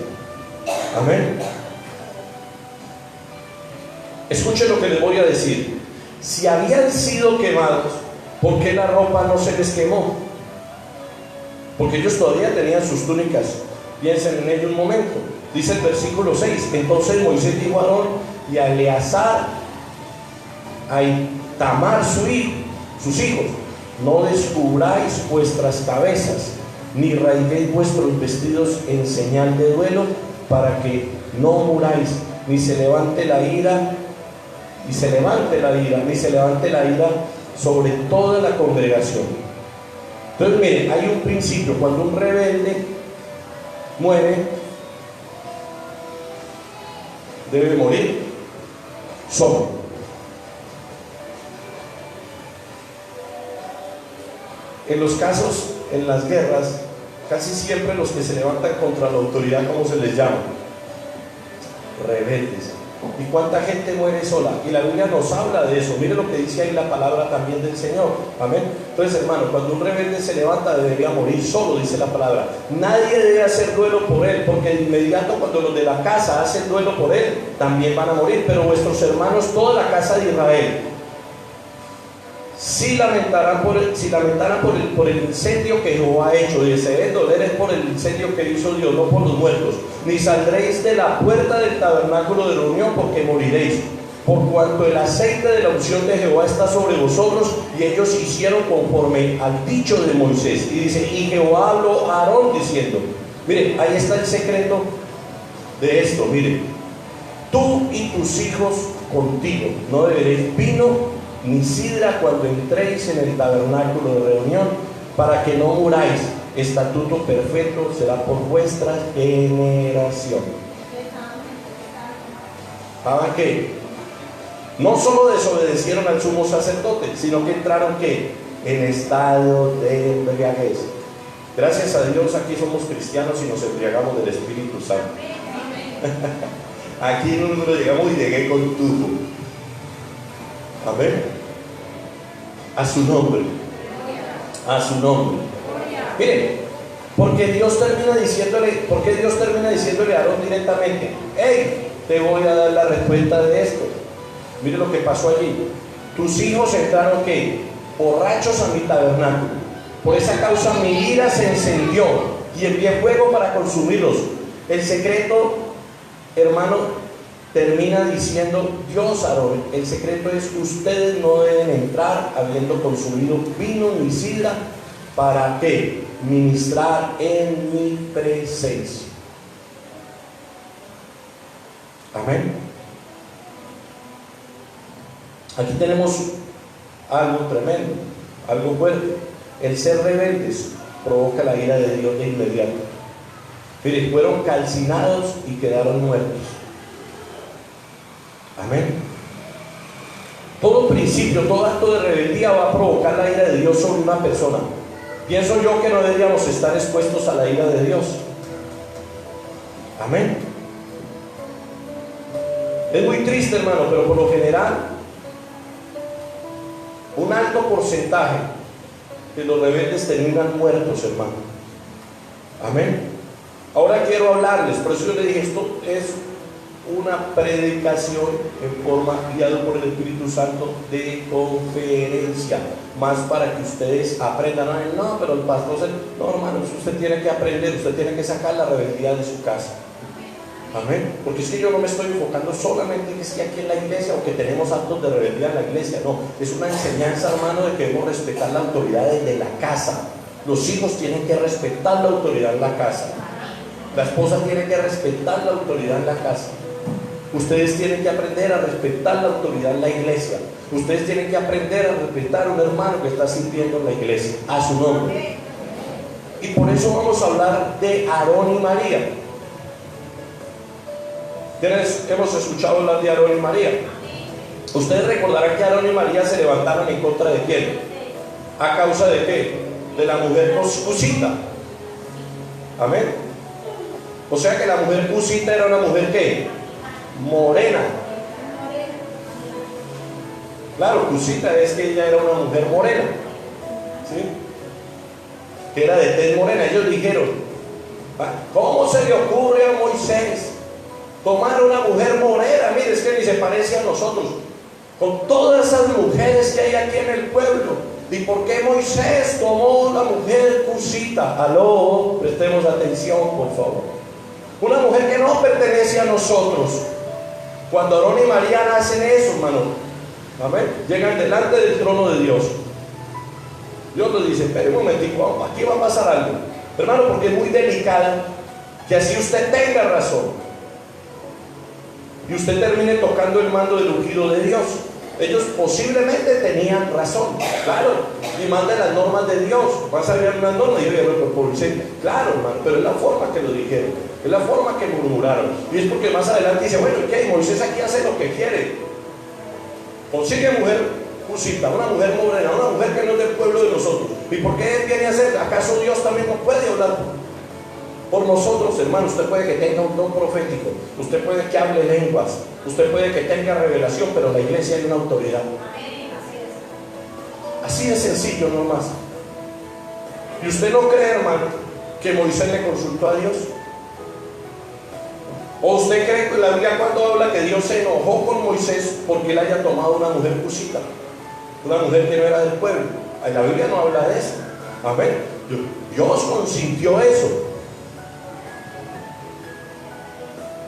Amén. Escuchen lo que les voy a decir. Si habían sido quemados, ¿por qué la ropa no se les quemó? Porque ellos todavía tenían sus túnicas. Piensen en ello un momento. Dice el versículo 6: entonces Moisés dijo a Aarón y a Eleazar, a Itamar sus hijos: no descubráis vuestras cabezas, ni raiguéis vuestros vestidos en señal de duelo, para que no muráis, ni se levante la ira sobre toda la congregación. Entonces, miren, hay un principio: cuando un rebelde muere, debe morir solo. En los casos, en las guerras, Casi siempre los que se levantan contra la autoridad, ¿cómo se les llama? Rebeldes. ¿Y cuánta gente muere sola? Y la Biblia nos habla de eso. Mire lo que dice ahí la palabra también del Señor. Amén. Entonces, hermano, cuando un rebelde se levanta, debería morir solo, dice la palabra. Nadie debe hacer duelo por él, porque de inmediato cuando los de la casa hacen duelo por él, también van a morir. Pero vuestros hermanos, toda la casa de Israel, si lamentaran por el incendio que Jehová ha hecho, y se deben doler es por el incendio que hizo Dios, no por los muertos, ni saldréis de la puerta del tabernáculo de reunión, porque moriréis, por cuanto el aceite de la unción de Jehová está sobre vosotros. Y ellos hicieron conforme al dicho de Moisés. Y dice, y Jehová habló a Aarón diciendo, mire, ahí está el secreto de esto, mire, tú y tus hijos contigo no beberéis vino ni sidra cuando entréis en el tabernáculo de reunión, para que no muráis. Estatuto perfecto será por vuestra generación. ¿Saben qué? No solo desobedecieron al sumo sacerdote, sino que entraron ¿qué? En estado de embriaguez. Gracias a Dios aquí somos cristianos y nos embriagamos del Espíritu Santo. Aquí nosotros llegamos y llegué con tubo. Amén. A su nombre. A su nombre. Miren, porque Dios termina diciéndole a Aarón directamente, hey, te voy a dar la respuesta de esto. Mire lo que pasó allí. Tus hijos entraron ¿qué? Borrachos a mi tabernáculo. Por esa causa mi ira se encendió y envié fuego para consumirlos. El secreto, hermano, termina diciendo Dios a Aarón, el secreto es que ustedes no deben entrar habiendo consumido vino ni sidra. ¿Para qué? Ministrar en mi presencia. Amén. Aquí tenemos algo tremendo, algo fuerte. El ser rebeldes provoca la ira de Dios de inmediato. Mire, fueron calcinados y quedaron muertos. Amén. Todo principio, todo acto de rebeldía va a provocar la ira de Dios sobre una persona. Pienso yo que no deberíamos estar expuestos a la ira de Dios. Amén. Es muy triste, hermano, pero por lo general un alto porcentaje de los rebeldes terminan muertos, hermano. Amén. Ahora quiero hablarles, por eso yo le dije, esto es una predicación en forma, guiado por el Espíritu Santo, de conferencia, más para que ustedes aprendan. No, pero el pastor no, hermanos, usted tiene que aprender, usted tiene que sacar la rebeldía de su casa. Amén. Porque es que yo no me estoy enfocando solamente en que esté aquí en la iglesia o que tenemos actos de rebeldía en la iglesia. No, es una enseñanza, hermano, de que debemos respetar la autoridad desde la casa. Los hijos tienen que respetar la autoridad en la casa. La esposa tiene que respetar la autoridad en la casa. Ustedes tienen que aprender a respetar la autoridad en la iglesia. Ustedes tienen que aprender a respetar a un hermano que está sirviendo en la iglesia, a su nombre. Y por eso vamos a hablar de Aarón y María. Hemos escuchado hablar de Aarón y María. Ustedes recordarán que Aarón y María se levantaron en contra de quién. ¿A causa de qué? De la mujer cusita. Amén. O sea que la mujer cusita era una mujer ¿qué? Morena. Claro, cusita es que ella era una mujer morena, ¿sí? Que era de tez morena. Ellos dijeron, ¿cómo se le ocurre a Moisés tomar una mujer morena? Mire, es que ni se parece a nosotros, con todas esas mujeres que hay aquí en el pueblo. ¿Y por qué Moisés tomó la mujer cusita? Aló, prestemos atención, por favor. Una mujer que no pertenece a nosotros. Cuando Aarón y María hacen eso, hermano, amén, llegan delante del trono de Dios. Dios les dice, espere un momentico, aquí va a pasar algo, hermano, porque es muy delicado que así usted tenga razón y usted termine tocando el mando del ungido de Dios. Ellos posiblemente tenían razón, claro, y más de las normas de Dios. Vas a ver unas normas y yo por claro, hermano, pero es la forma que lo dijeron, es la forma que murmuraron. Y es porque más adelante dice, bueno, ¿y qué? Moisés aquí hace lo que quiere. Consigue mujer cusita, una mujer morena, una mujer que no es del pueblo de nosotros. ¿Y por qué Él viene a hacer? ¿Acaso Dios también no puede hablar por nosotros, hermano? Usted puede que tenga un don profético, usted puede que hable lenguas, usted puede que tenga revelación, pero la iglesia hay una autoridad. Así de sencillo nomás. ¿Y usted no cree, hermano, que Moisés le consultó a Dios? ¿O usted cree que la Biblia cuando habla que Dios se enojó con Moisés porque él haya tomado una mujer cusita, una mujer que no era del pueblo? La Biblia no habla de eso. Amén. Dios consintió eso.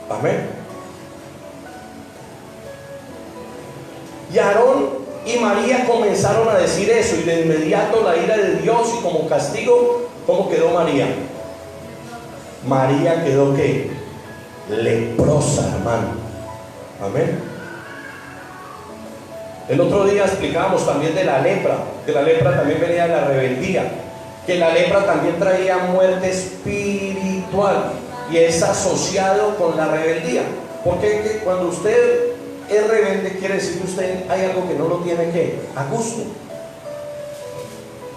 Amén. Y Aarón y María comenzaron a decir eso, y de inmediato la ira de Dios, y como castigo, ¿cómo quedó María? María quedó ¿qué? Leprosa, hermano. Amén. El otro día explicábamos también de la lepra, que la lepra también venía de la rebeldía, que la lepra también traía muerte espiritual, y es asociado con la rebeldía, porque cuando usted es rebelde quiere decir que usted hay algo que no lo tiene que a gusto,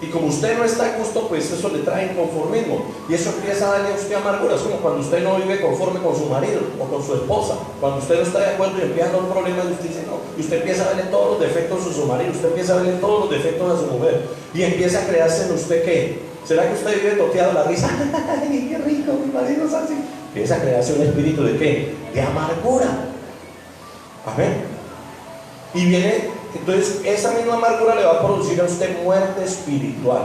y como usted no está a gusto, pues eso le trae inconformismo, y eso empieza a darle a usted amargura. Es como cuando usted no vive conforme con su marido o con su esposa, cuando usted no está de acuerdo y empieza a dar un problema, y usted dice no, y usted empieza a verle todos los defectos a su marido, usted empieza a verle todos los defectos a su mujer, y empieza a crearse en usted ¿qué? ¿Será que usted vive toteado la risa? ¡Ay, qué rico, mi marido es así! Empieza a crearse un espíritu de ¿qué? De amargura. Amén. Y viene, entonces esa misma amargura le va a producir a usted muerte espiritual.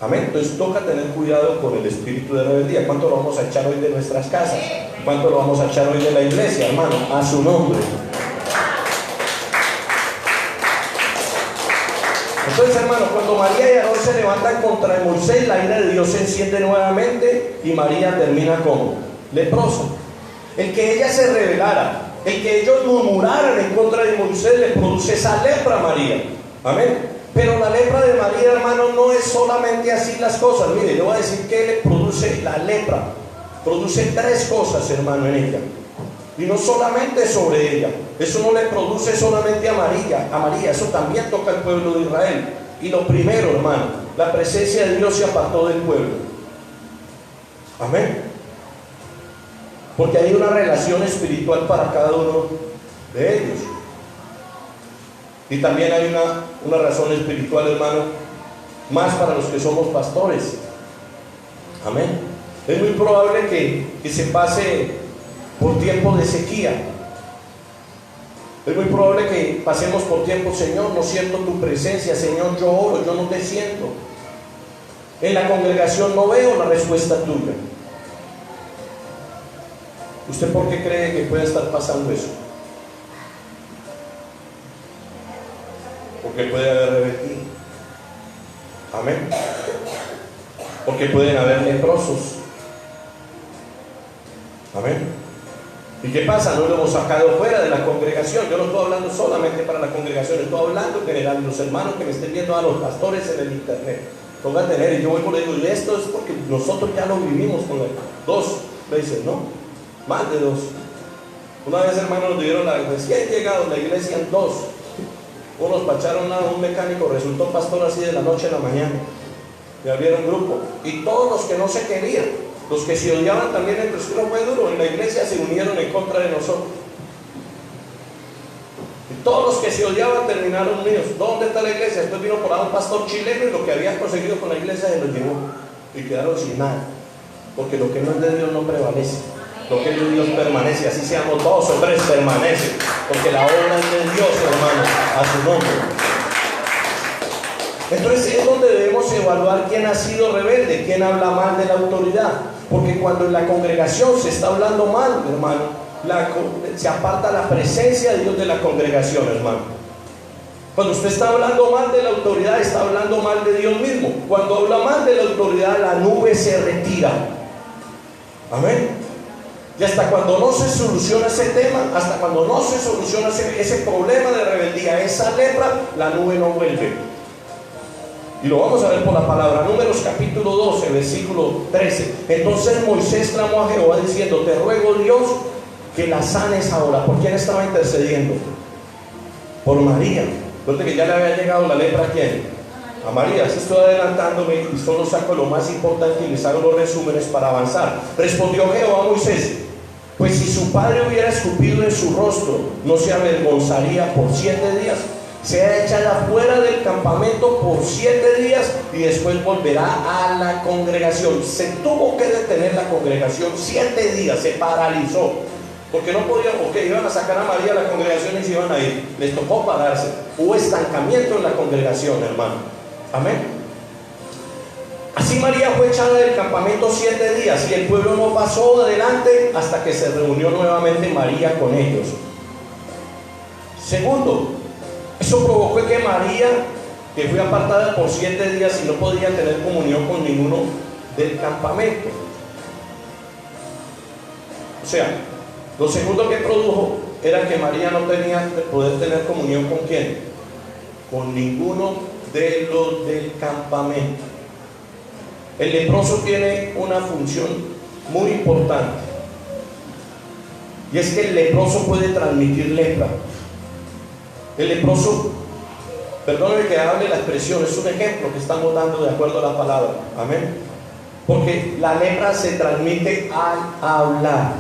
Amén. Entonces toca tener cuidado con el espíritu de rebeldía. ¿Cuánto lo vamos a echar hoy de nuestras casas? ¿Cuánto lo vamos a echar hoy de la iglesia, hermano? A su nombre. Entonces, hermano, cuando María y Aarón se levantan contra Moisés, la ira de Dios se enciende nuevamente y María termina como leprosa. El que ella se rebelara, el que ellos murmuraran en contra de Moisés, le produce esa lepra a María. Amén. Pero la lepra de María, hermano, no es solamente así las cosas. Mire, yo voy a decir que le produce la lepra. Produce tres cosas, hermano, en ella. Y no solamente sobre ella. Eso no le produce solamente a María, eso también toca al pueblo de Israel. Y lo primero, hermano, la presencia de Dios se apartó del pueblo. Amén. Porque hay una relación espiritual para cada uno de ellos. Y también hay una razón espiritual, hermano, más para los que somos pastores. Amén. Es muy probable que se pase por tiempo de sequía. Es muy probable que pasemos por tiempo, Señor, no siento tu presencia, Señor, yo oro, yo no te siento. En la congregación no veo la respuesta tuya. ¿Usted por qué cree que puede estar pasando eso? Porque puede haber rebeldía. Amén. Porque pueden haber leprosos. Amén. ¿Y qué pasa? No lo hemos sacado fuera de la congregación. Yo no estoy hablando solamente para la congregación, estoy hablando en general. Los hermanos que me estén viendo, a los pastores en el internet, pongan tener, y yo voy por ahí y digo, esto es porque nosotros ya lo vivimos con él. 2 veces, ¿no? Más de 2. Una vez, hermanos, nos dieron recién llegado a la iglesia en 2. Unos pacharon a un mecánico, resultó pastor así de la noche a la mañana. Y abrieron grupo. Y todos los que no se querían, los que se odiaban también entre sí, no fue duro, en la iglesia se unieron en contra de nosotros. Y todos los que se odiaban terminaron unidos. ¿Dónde está la iglesia? Después vino por ahí un pastor chileno y lo que habían conseguido con la iglesia se lo llevó. Y quedaron sin nada. Porque lo que no es de Dios no prevalece. Lo que es de Dios permanece. Así seamos 2 o 3 permanece. Porque la obra es de Dios, hermano, a su nombre. Entonces es donde debemos evaluar quién ha sido rebelde, quién habla mal de la autoridad. Porque cuando en la congregación se está hablando mal, hermano, se aparta la presencia de Dios de la congregación, hermano. Cuando usted está hablando mal de la autoridad, está hablando mal de Dios mismo. Cuando habla mal de la autoridad, la nube se retira. Amén. Y hasta cuando no se soluciona ese tema, hasta cuando no se soluciona ese problema de rebeldía, esa lepra, la nube no vuelve. Y lo vamos a ver por la palabra. Números capítulo 12, versículo 13. Entonces Moisés clamó a Jehová diciendo, te ruego, Dios, que la sanes ahora. ¿Por quién estaba intercediendo? Por María. Entonces que ya le había llegado la lepra, ¿a quién? A María, si estoy adelantándome y solo saco lo más importante y les hago los resúmenes para avanzar. Respondió Jehová a Moisés: pues si su padre hubiera escupido en su rostro, no se avergonzaría por 7 días. Sea echada fuera del campamento por 7 días y después volverá a la congregación. Se tuvo que detener la congregación 7 días, se paralizó. Porque no podían, porque iban a sacar a María a la congregación y se iban a ir. Les tocó pararse. Hubo estancamiento en la congregación, hermano. Amén. Así María fue echada del campamento 7 días y el pueblo no pasó adelante hasta que se reunió nuevamente María con ellos. Segundo, eso provocó que María, que fue apartada por 7 días y no podía tener comunión con ninguno del campamento. O sea, lo segundo que produjo era que María no tenía que poder tener comunión con quién, con ninguno de los del campamento. El leproso tiene una función muy importante, y es que el leproso puede transmitir lepra. El leproso, perdónenme que hable la expresión, es un ejemplo que estamos dando de acuerdo a la palabra, amén, porque la lepra se transmite al hablar,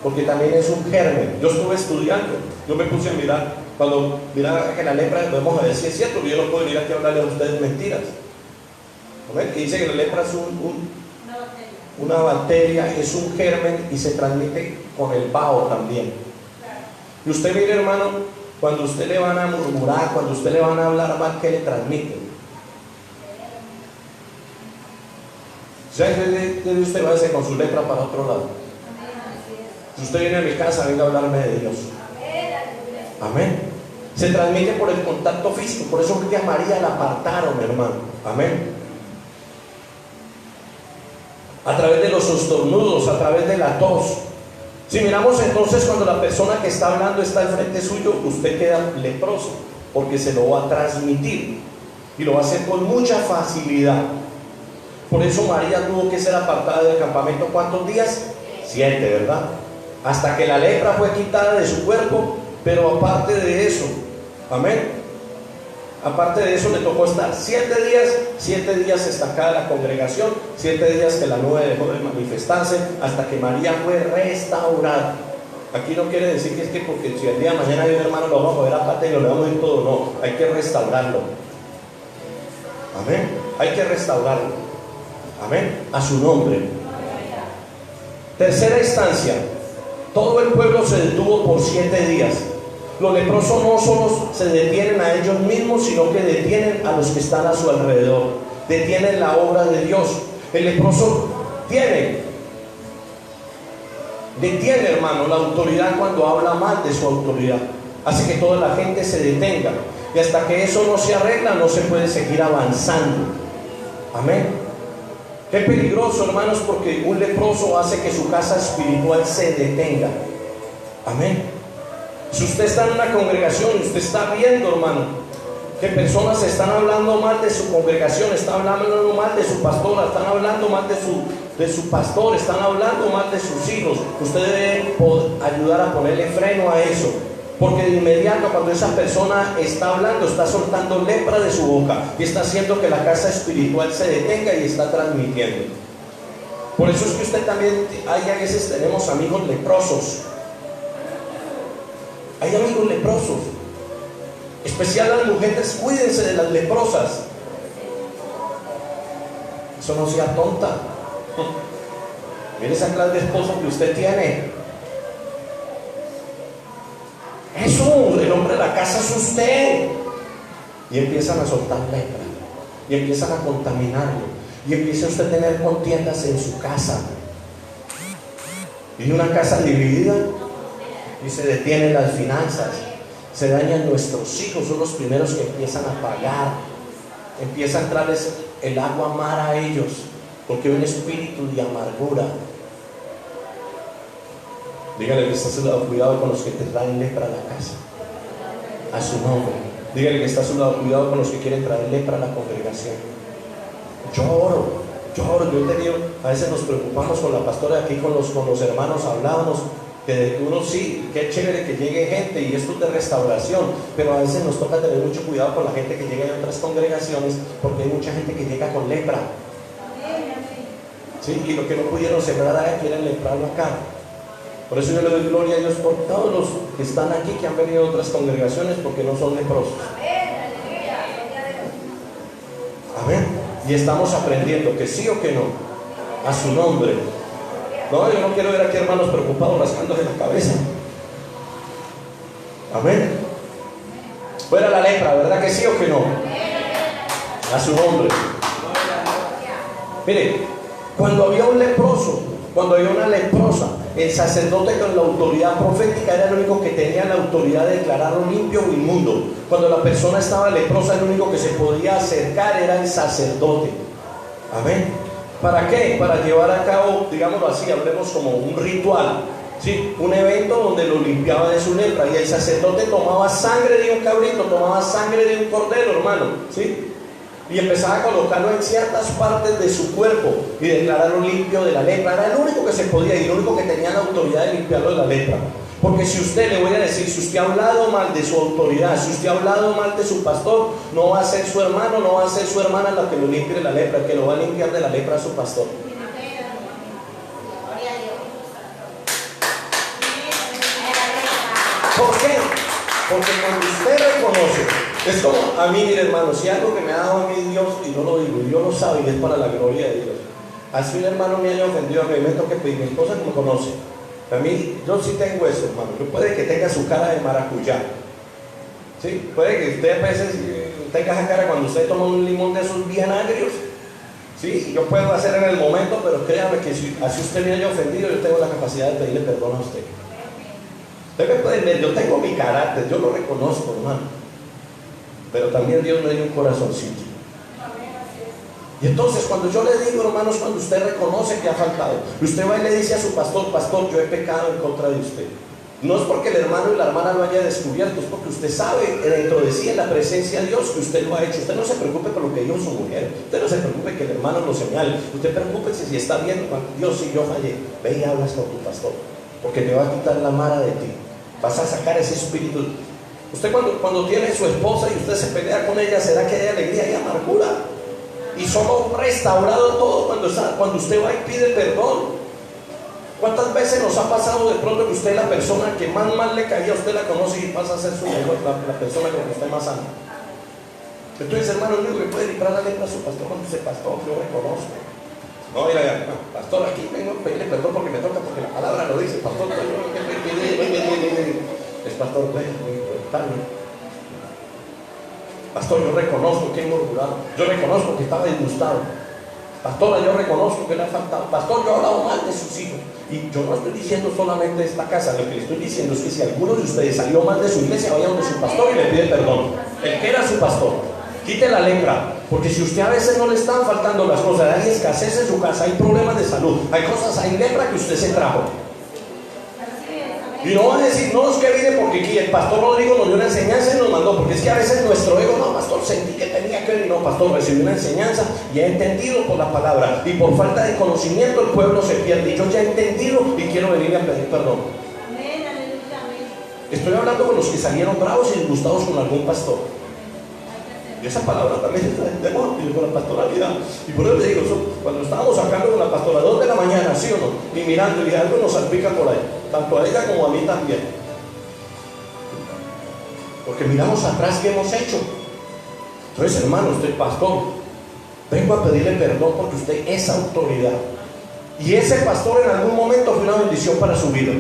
porque también es un germen. Yo estuve estudiando, yo me puse a mirar, cuando miraba que la lepra, vamos a ver si es cierto, que yo no puedo venir aquí a hablarle a ustedes mentiras, amén. Y dice que la lepra es una bacteria, es un germen y se transmite con el vaho también. Y usted mire, hermano, cuando usted le van a murmurar, cuando usted le van a hablar mal, ¿qué le transmite? Ya usted váyase con su lepra para otro lado. Si usted viene a mi casa, venga a hablarme de Dios. Amén. Se transmite por el contacto físico. Por eso que a María la apartaron, hermano. Amén. A través de los estornudos, a través de la tos. Si miramos entonces, cuando la persona que está hablando está al frente suyo, usted queda leproso, porque se lo va a transmitir y lo va a hacer con mucha facilidad. Por eso María tuvo que ser apartada del campamento. ¿Cuántos días? 7, ¿verdad? Hasta que la lepra fue quitada de su cuerpo. Pero aparte de eso, amén, aparte de eso le tocó estar 7 días estancada la congregación, 7 días que la nube dejó de manifestarse, hasta que María fue restaurada. Aquí no quiere decir que es que porque si el día de mañana hay un hermano lo vamos a ver a pata y lo le vamos a ir todo, no, hay que restaurarlo, amén, hay que restaurarlo, amén, a su nombre. Tercera instancia, todo el pueblo se detuvo por 7 días. Los leprosos no solo se detienen a ellos mismos, sino que detienen a los que están a su alrededor, detienen la obra de Dios. El leproso detiene, hermano, la autoridad cuando habla mal de su autoridad, hace que toda la gente se detenga, y hasta que eso no se arregla, no se puede seguir avanzando. Amén. Qué peligroso, hermanos, porque un leproso hace que su casa espiritual se detenga. Amén. Si usted está en una congregación y usted está viendo, hermano, que personas están hablando mal de su congregación, están hablando mal de su pastora, están hablando mal de su pastor, están hablando mal de sus hijos, usted debe ayudar a ponerle freno a eso, porque de inmediato cuando esa persona está hablando, está soltando lepra de su boca y está haciendo que la casa espiritual se detenga y está transmitiendo. Por eso es que usted también, hay a veces tenemos amigos leprosos. Hay amigos leprosos, especial las mujeres, cuídense de las leprosas. Eso no sea tonta. Mire esa clase de esposo que usted tiene. Eso, el hombre de la casa es usted. Y empiezan a soltar lepra, y empiezan a contaminarlo, y empieza usted a tener contiendas en su casa. Y una casa dividida, y se detienen las finanzas, se dañan nuestros hijos, son los primeros que empiezan a pagar, empieza a entrarles el agua mala a ellos, porque hay un espíritu de amargura. Dígale que está a su lado, cuidado con los que te traen lepra a la casa, a su nombre. Dígale que está a su lado, cuidado con los que quieren traer lepra a la congregación. Yo oro, yo he tenido, a veces nos preocupamos con la pastora aquí, con los hermanos, hablábamos, Que uno sí, qué chévere que llegue gente y esto es de restauración, pero a veces nos toca tener mucho cuidado con la gente que llega de otras congregaciones, porque hay mucha gente que llega con lepra. ¿Sí? Y lo que no pudieron sembrar allá quieren lembrarlo acá. Por eso yo le doy gloria a Dios por todos los que están aquí, que han venido de otras congregaciones, porque no son leprosos. Amén. Y estamos aprendiendo que sí o que no, a su nombre. No, yo no quiero ver aquí hermanos preocupados rascándose la cabeza. Amén. Fuera la lepra, ¿verdad que sí o que no? A su nombre. Mire, cuando había un leproso, cuando había una leprosa, el sacerdote con la autoridad profética era el único que tenía la autoridad de declararlo limpio o inmundo. Cuando la persona estaba leprosa, el único que se podía acercar era el sacerdote. Amén. ¿Para qué? Para llevar a cabo, digámoslo así, hablemos como un ritual, ¿sí? Un evento donde lo limpiaba de su lepra. Y el sacerdote tomaba sangre de un cabrito, tomaba sangre de un cordero, hermano, ¿sí? Y empezaba a colocarlo en ciertas partes de su cuerpo y declararlo limpio de la lepra. Era el único que se podía y el único que tenía la autoridad de limpiarlo de la lepra. Porque si usted, le voy a decir, si usted ha hablado mal de su autoridad, si usted ha hablado mal de su pastor, no va a ser su hermano, no va a ser su hermana la que lo limpie de la lepra. El que lo va a limpiar de la lepra es su pastor. ¿Por qué? Porque cuando usted reconoce, es como a mí, mire hermano, si algo que me ha dado a mí Dios, y no lo digo, Dios lo sabe y es para la gloria de Dios. Así un hermano me haya ofendido a mí, me toque pedir, mi esposa que me conoce. A mí, yo sí tengo eso, hermano. Yo puede que tenga su cara de maracuyá. ¿Sí? Puede que usted a veces tenga esa cara cuando usted toma un limón de esos bien agrios. ¿Sí? Yo puedo hacer en el momento, pero créame que si así usted me haya ofendido, yo tengo la capacidad de pedirle perdón a usted. Usted me puede ver, yo tengo mi carácter, yo lo reconozco, hermano. Pero también Dios me dio un corazoncito. Y entonces cuando yo le digo, hermanos, cuando usted reconoce que ha faltado, usted va y le dice a su pastor, pastor, yo he pecado en contra de usted. No es porque el hermano y la hermana lo haya descubierto, es porque usted sabe dentro de sí, en la presencia de Dios, que usted lo ha hecho. Usted no se preocupe por lo que dijo su mujer, usted no se preocupe que el hermano lo señale, usted preocúpese si está bien. Dios, si yo fallé, ve y hablas con tu pastor, porque te va a quitar la mara de ti, vas a sacar ese espíritu. Usted cuando tiene su esposa y usted se pelea con ella, ¿será que hay alegría y amargura? Y solo restaurado todo cuando usted va y pide perdón. ¿Cuántas veces nos ha pasado de pronto que usted, la persona que más mal le caía, usted la conoce y pasa a ser su mejor, la persona con la que usted más ama? Entonces, hermano, el único que puede librar la lepra a su pastor cuando dice, pastor, yo reconozco. No, mira, pastor, aquí vengo a pedirle perdón porque me toca, porque la palabra lo dice, pastor, es pastor, pastor, yo reconozco que he murmurado, yo reconozco que estaba disgustado, pastora, yo reconozco que le ha faltado, pastor, yo he hablado mal de sus hijos. Y yo no estoy diciendo solamente esta casa, lo que le estoy diciendo es que si alguno de ustedes salió mal de su iglesia, vaya donde su pastor y le pide perdón. El que era su pastor, quite la lepra, porque si usted a veces no le están faltando las cosas, hay escasez en su casa, hay problemas de salud, hay cosas, hay lepra que usted se trajo. Y no va a decir, no, es que vine porque aquí el pastor Rodrigo nos dio una enseñanza y nos mandó, porque es que a veces nuestro ego, no, pastor, sentí que tenía que venir, no, pastor, recibí una enseñanza y he entendido por la palabra, y por falta de conocimiento el pueblo se pierde, y yo ya he entendido y quiero venir a pedir perdón. Amén, aleluya, amén. Estoy hablando con los que salieron bravos y disgustados con algún pastor. Y esa palabra también está en temor con la pastora Vida. Y por eso le digo, cuando estábamos sacando con la pastora 2 de la mañana, ¿sí o no? Y mirando, y algo nos salpica por ahí, tanto a ella como a mí también. Porque miramos atrás qué hemos hecho. Entonces, hermano, usted, pastor, vengo a pedirle perdón porque usted es autoridad. Y ese pastor en algún momento fue una bendición para su vida.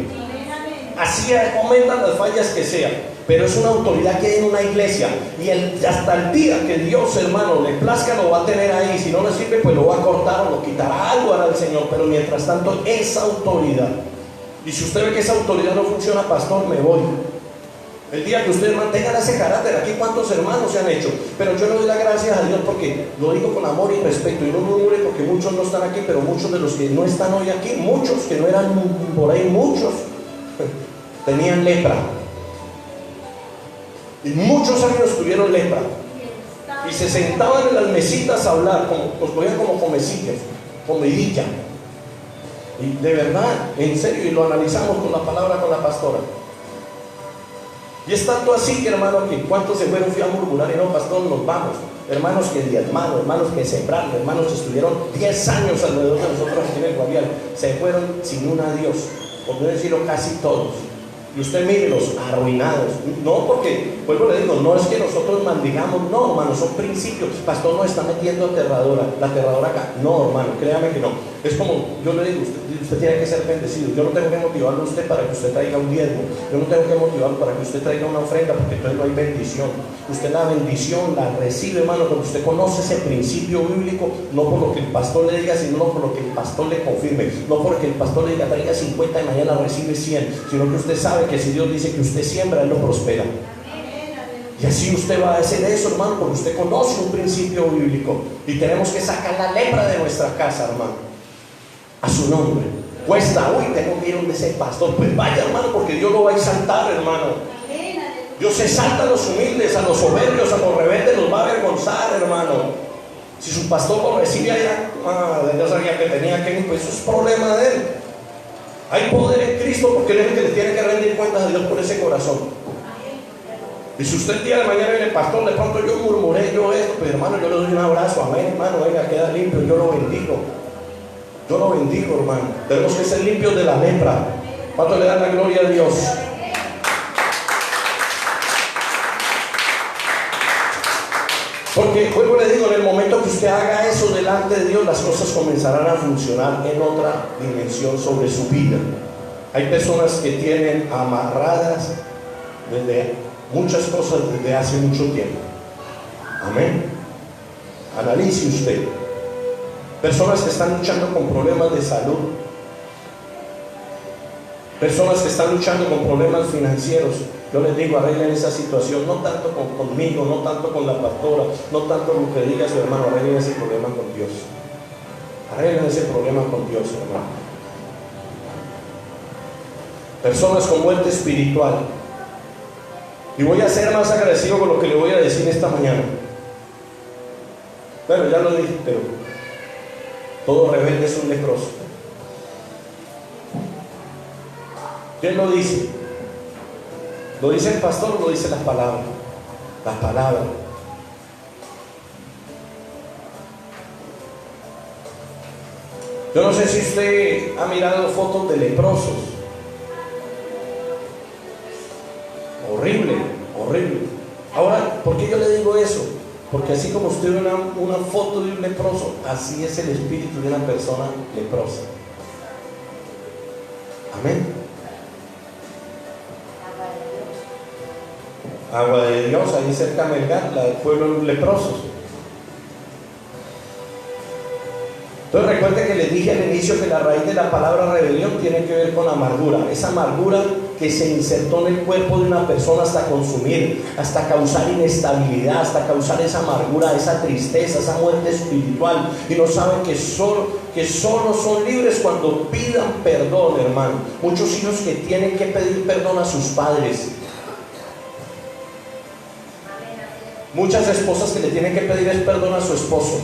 Así aumentan las fallas que sean. Pero es una autoridad que hay en una iglesia, y hasta el día que Dios, hermano, le plazca, lo va a tener ahí. Si no le sirve, pues lo va a cortar o lo quitará, algo hará el Señor. Pero mientras tanto, esa autoridad. Y si usted ve que esa autoridad no funciona, pastor, me voy. El día que ustedes mantengan ese carácter, aquí cuántos hermanos se han hecho. Pero yo le doy las gracias a Dios porque lo digo con amor y respeto. Y no murmure porque muchos no están aquí, pero muchos de los que no están hoy aquí, muchos que no eran por ahí, muchos tenían lepra. Y muchos años tuvieron lepra. Y se sentaban en las mesitas a hablar, los cogían como comecillas, comidilla. Y de verdad, en serio, y lo analizamos con la palabra, con la pastora. Y es tanto así que, hermano, que cuántos se fueron, fui a murmurar y no, pastor, nos vamos. Hermanos que diezmaron, hermanos que sembraron, hermanos que estuvieron 10 años alrededor de nosotros aquí en el Guavial, se fueron sin un adiós, por no decirlo casi todos. Y usted mírelos, arruinados. No porque, vuelvo le digo, no es que nosotros maldigamos, no, hermano, son principios. Pastor no está metiendo la aterradora acá. No, hermano, créame que no. Es como, yo le digo, usted tiene que ser bendecido. Yo no tengo que motivarlo a usted para que usted traiga un diezmo. Yo no tengo que motivarlo para que usted traiga una ofrenda, porque entonces no hay bendición. Usted la bendición la recibe, hermano, cuando usted conoce ese principio bíblico, no por lo que el pastor le diga, sino por lo que el pastor le confirme. No porque el pastor le diga, traiga 50 y mañana recibe 100, sino que usted sabe que si Dios dice que usted siembra, Él lo prospera. Y así usted va a hacer eso, hermano, porque usted conoce un principio bíblico. Y tenemos que sacar la lepra de nuestra casa, hermano, a su nombre. Cuesta, uy, tengo que ir donde ese pastor. Pues vaya, hermano, porque Dios lo va a exaltar, hermano. Dios exalta a los humildes, a los soberbios, a los rebeldes, los va a avergonzar, hermano. Si su pastor lo recibe allá, ya sabía que tenía que ir, pues eso es problema de él. Hay poder en Cristo, porque Él es el que le tiene que rendir cuentas a Dios por ese corazón. Y si usted el día de mañana viene, pastor, de pronto yo murmuré, yo esto, pues hermano, yo le doy un abrazo, amén, hermano, venga, queda limpio, yo lo bendigo. Yo lo bendigo, hermano. Tenemos que ser limpios de la lepra. ¿Cuánto le dan la gloria a Dios? Porque, vuelvo le digo, en el momento que usted haga eso delante de Dios, las cosas comenzarán a funcionar en otra dimensión sobre su vida. Hay personas que tienen amarradas desde muchas cosas desde hace mucho tiempo. Amén. Analice usted. Personas que están luchando con problemas de salud. Personas que están luchando con problemas financieros. Yo les digo, arreglen esa situación, no tanto conmigo, no tanto con la pastora, no tanto lo que diga su hermano, arreglen ese problema con Dios. Arreglen ese problema con Dios, hermano. Personas con muerte espiritual. Y voy a ser más agresivo con lo que le voy a decir esta mañana. Bueno, ya lo dije, pero todo rebelde es un leproso. ¿Quién lo dice? ¿Lo dice el pastor o lo dice la palabra? La palabra. Yo no sé si usted ha mirado fotos de leprosos. Horrible, horrible. Ahora, ¿por qué yo le digo eso? Porque así como usted ve una foto de un leproso, así es el espíritu de una persona leprosa. Amén. Agua de Dios, ahí cerca de Melgar, la del pueblo de los leprosos. Entonces recuerde que les dije al inicio que la raíz de la palabra rebelión tiene que ver con amargura. Esa amargura que se insertó en el cuerpo de una persona hasta consumir, hasta causar inestabilidad, hasta causar esa amargura, esa tristeza, esa muerte espiritual. Y no saben que solo son libres cuando pidan perdón, hermano. Muchos hijos que tienen que pedir perdón a sus padres. Muchas esposas que le tienen que pedir perdón a su esposo.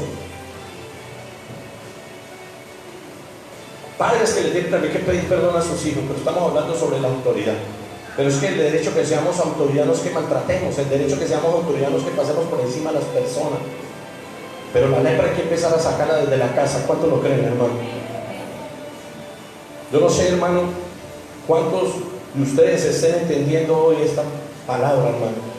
Padres que le tienen también que pedir perdón a sus hijos, pero estamos hablando sobre la autoridad. Pero es que el derecho que seamos autoridad no es que maltratemos, el derecho que seamos autoridad no es que pasemos por encima de las personas. Pero la lepra hay que empezar a sacarla desde la casa. ¿Cuánto lo creen, hermano? Yo no sé, hermano, cuántos de ustedes estén entendiendo hoy esta palabra, hermano.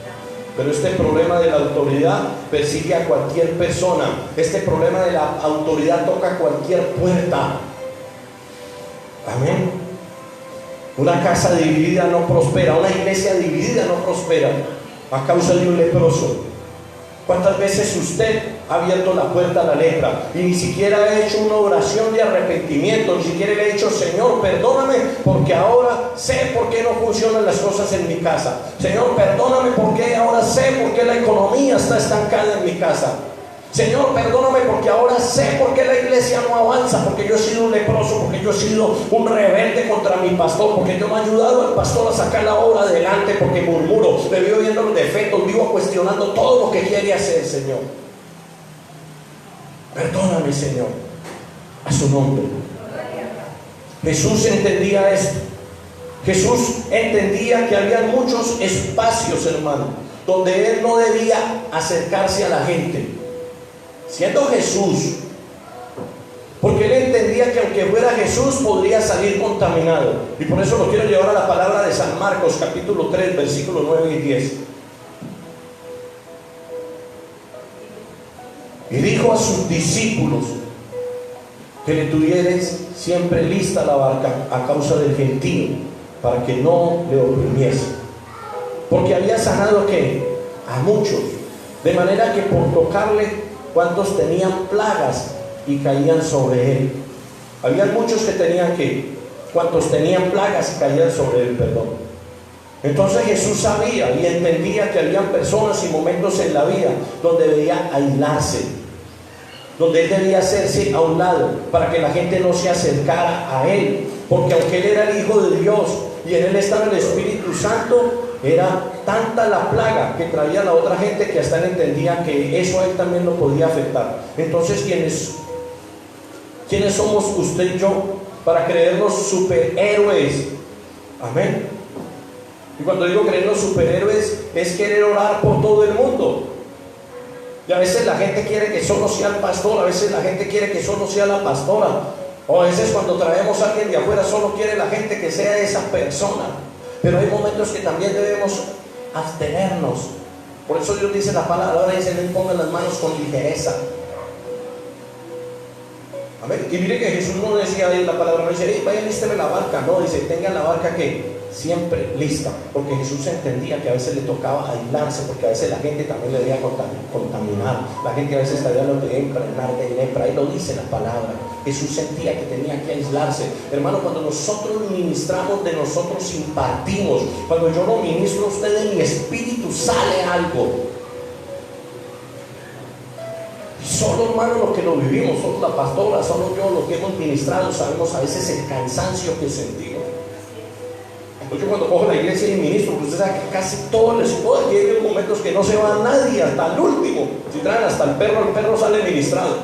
Pero este problema de la autoridad persigue a cualquier persona. Este problema de la autoridad toca cualquier puerta. Amén. Una casa dividida no prospera. Una iglesia dividida no prospera a causa de un leproso. ¿Cuántas veces usted ha abierto la puerta a la lepra y ni siquiera ha hecho una oración de arrepentimiento? Ni siquiera le ha dicho: Señor, perdóname porque ahora sé por qué no funcionan las cosas en mi casa. Señor, perdóname porque ahora sé por qué la economía está estancada en mi casa. Señor, perdóname porque ahora sé por qué la iglesia no avanza, porque yo he sido un leproso, porque yo he sido un rebelde contra mi pastor, porque yo no he ayudado al pastor a sacar la obra adelante, porque murmuro, le vivo viendo los defectos, vivo cuestionando todo lo que quiere hacer, Señor. Perdóname, Señor, a su nombre. Jesús entendía esto. Jesús entendía que había muchos espacios, hermano, donde Él no debía acercarse a la gente. Siendo Jesús, porque Él entendía que aunque fuera Jesús podría salir contaminado. Y por eso lo quiero llevar a la palabra de San Marcos capítulo 3 versículos 9 y 10. Y dijo a sus discípulos que le tuvieran siempre lista la barca a causa del gentío, para que no le oprimiese, porque había sanado ¿qué? A muchos, de manera que por tocarle, cuantos tenían plagas y caían sobre él. Había muchos que tenían ¿qué? Cuantos tenían plagas y caían sobre él, perdón. Entonces Jesús sabía y entendía que habían personas y momentos en la vida donde debía aislarse, donde Él debía hacerse a un lado para que la gente no se acercara a Él, porque aunque Él era el Hijo de Dios y en Él estaba el Espíritu Santo, era tanta la plaga que traía a la otra gente que hasta Él entendía que eso a Él también lo podía afectar. Entonces, ¿quiénes somos usted y yo para creernos superhéroes? Amén. Y cuando digo creernos superhéroes, es querer orar por todo el mundo. Y a veces la gente quiere que solo sea el pastor, a veces la gente quiere que solo sea la pastora, o a veces cuando traemos a alguien de afuera solo quiere la gente que sea esa persona. Pero hay momentos que también debemos abstenernos. Por eso Dios dice la palabra, ahora dice, no pongan las manos con ligereza. Amén. Y mire que Jesús no decía ahí la palabra, no dice, hey, vayan, lísteme la barca. No, dice, tengan la barca que siempre lista, porque Jesús entendía que a veces le tocaba aislarse, porque a veces la gente también le debía contaminar, la gente a veces todavía lo debía impregnar de lepra. Ahí lo dice la palabra. Jesús sentía que tenía que aislarse. Hermano, cuando nosotros ministramos, de nosotros impartimos. Cuando yo no ministro a usted, de mi espíritu sale algo. Solo, hermano, los que lo vivimos, solo la pastora, solo yo, los que hemos ministrado, sabemos a veces el cansancio que sentimos. Yo cuando cojo la iglesia y ministro, pues usted sabe que casi todos les puedo, llegan momentos que no se va nadie, hasta el último. Si traen hasta el perro sale ministrado.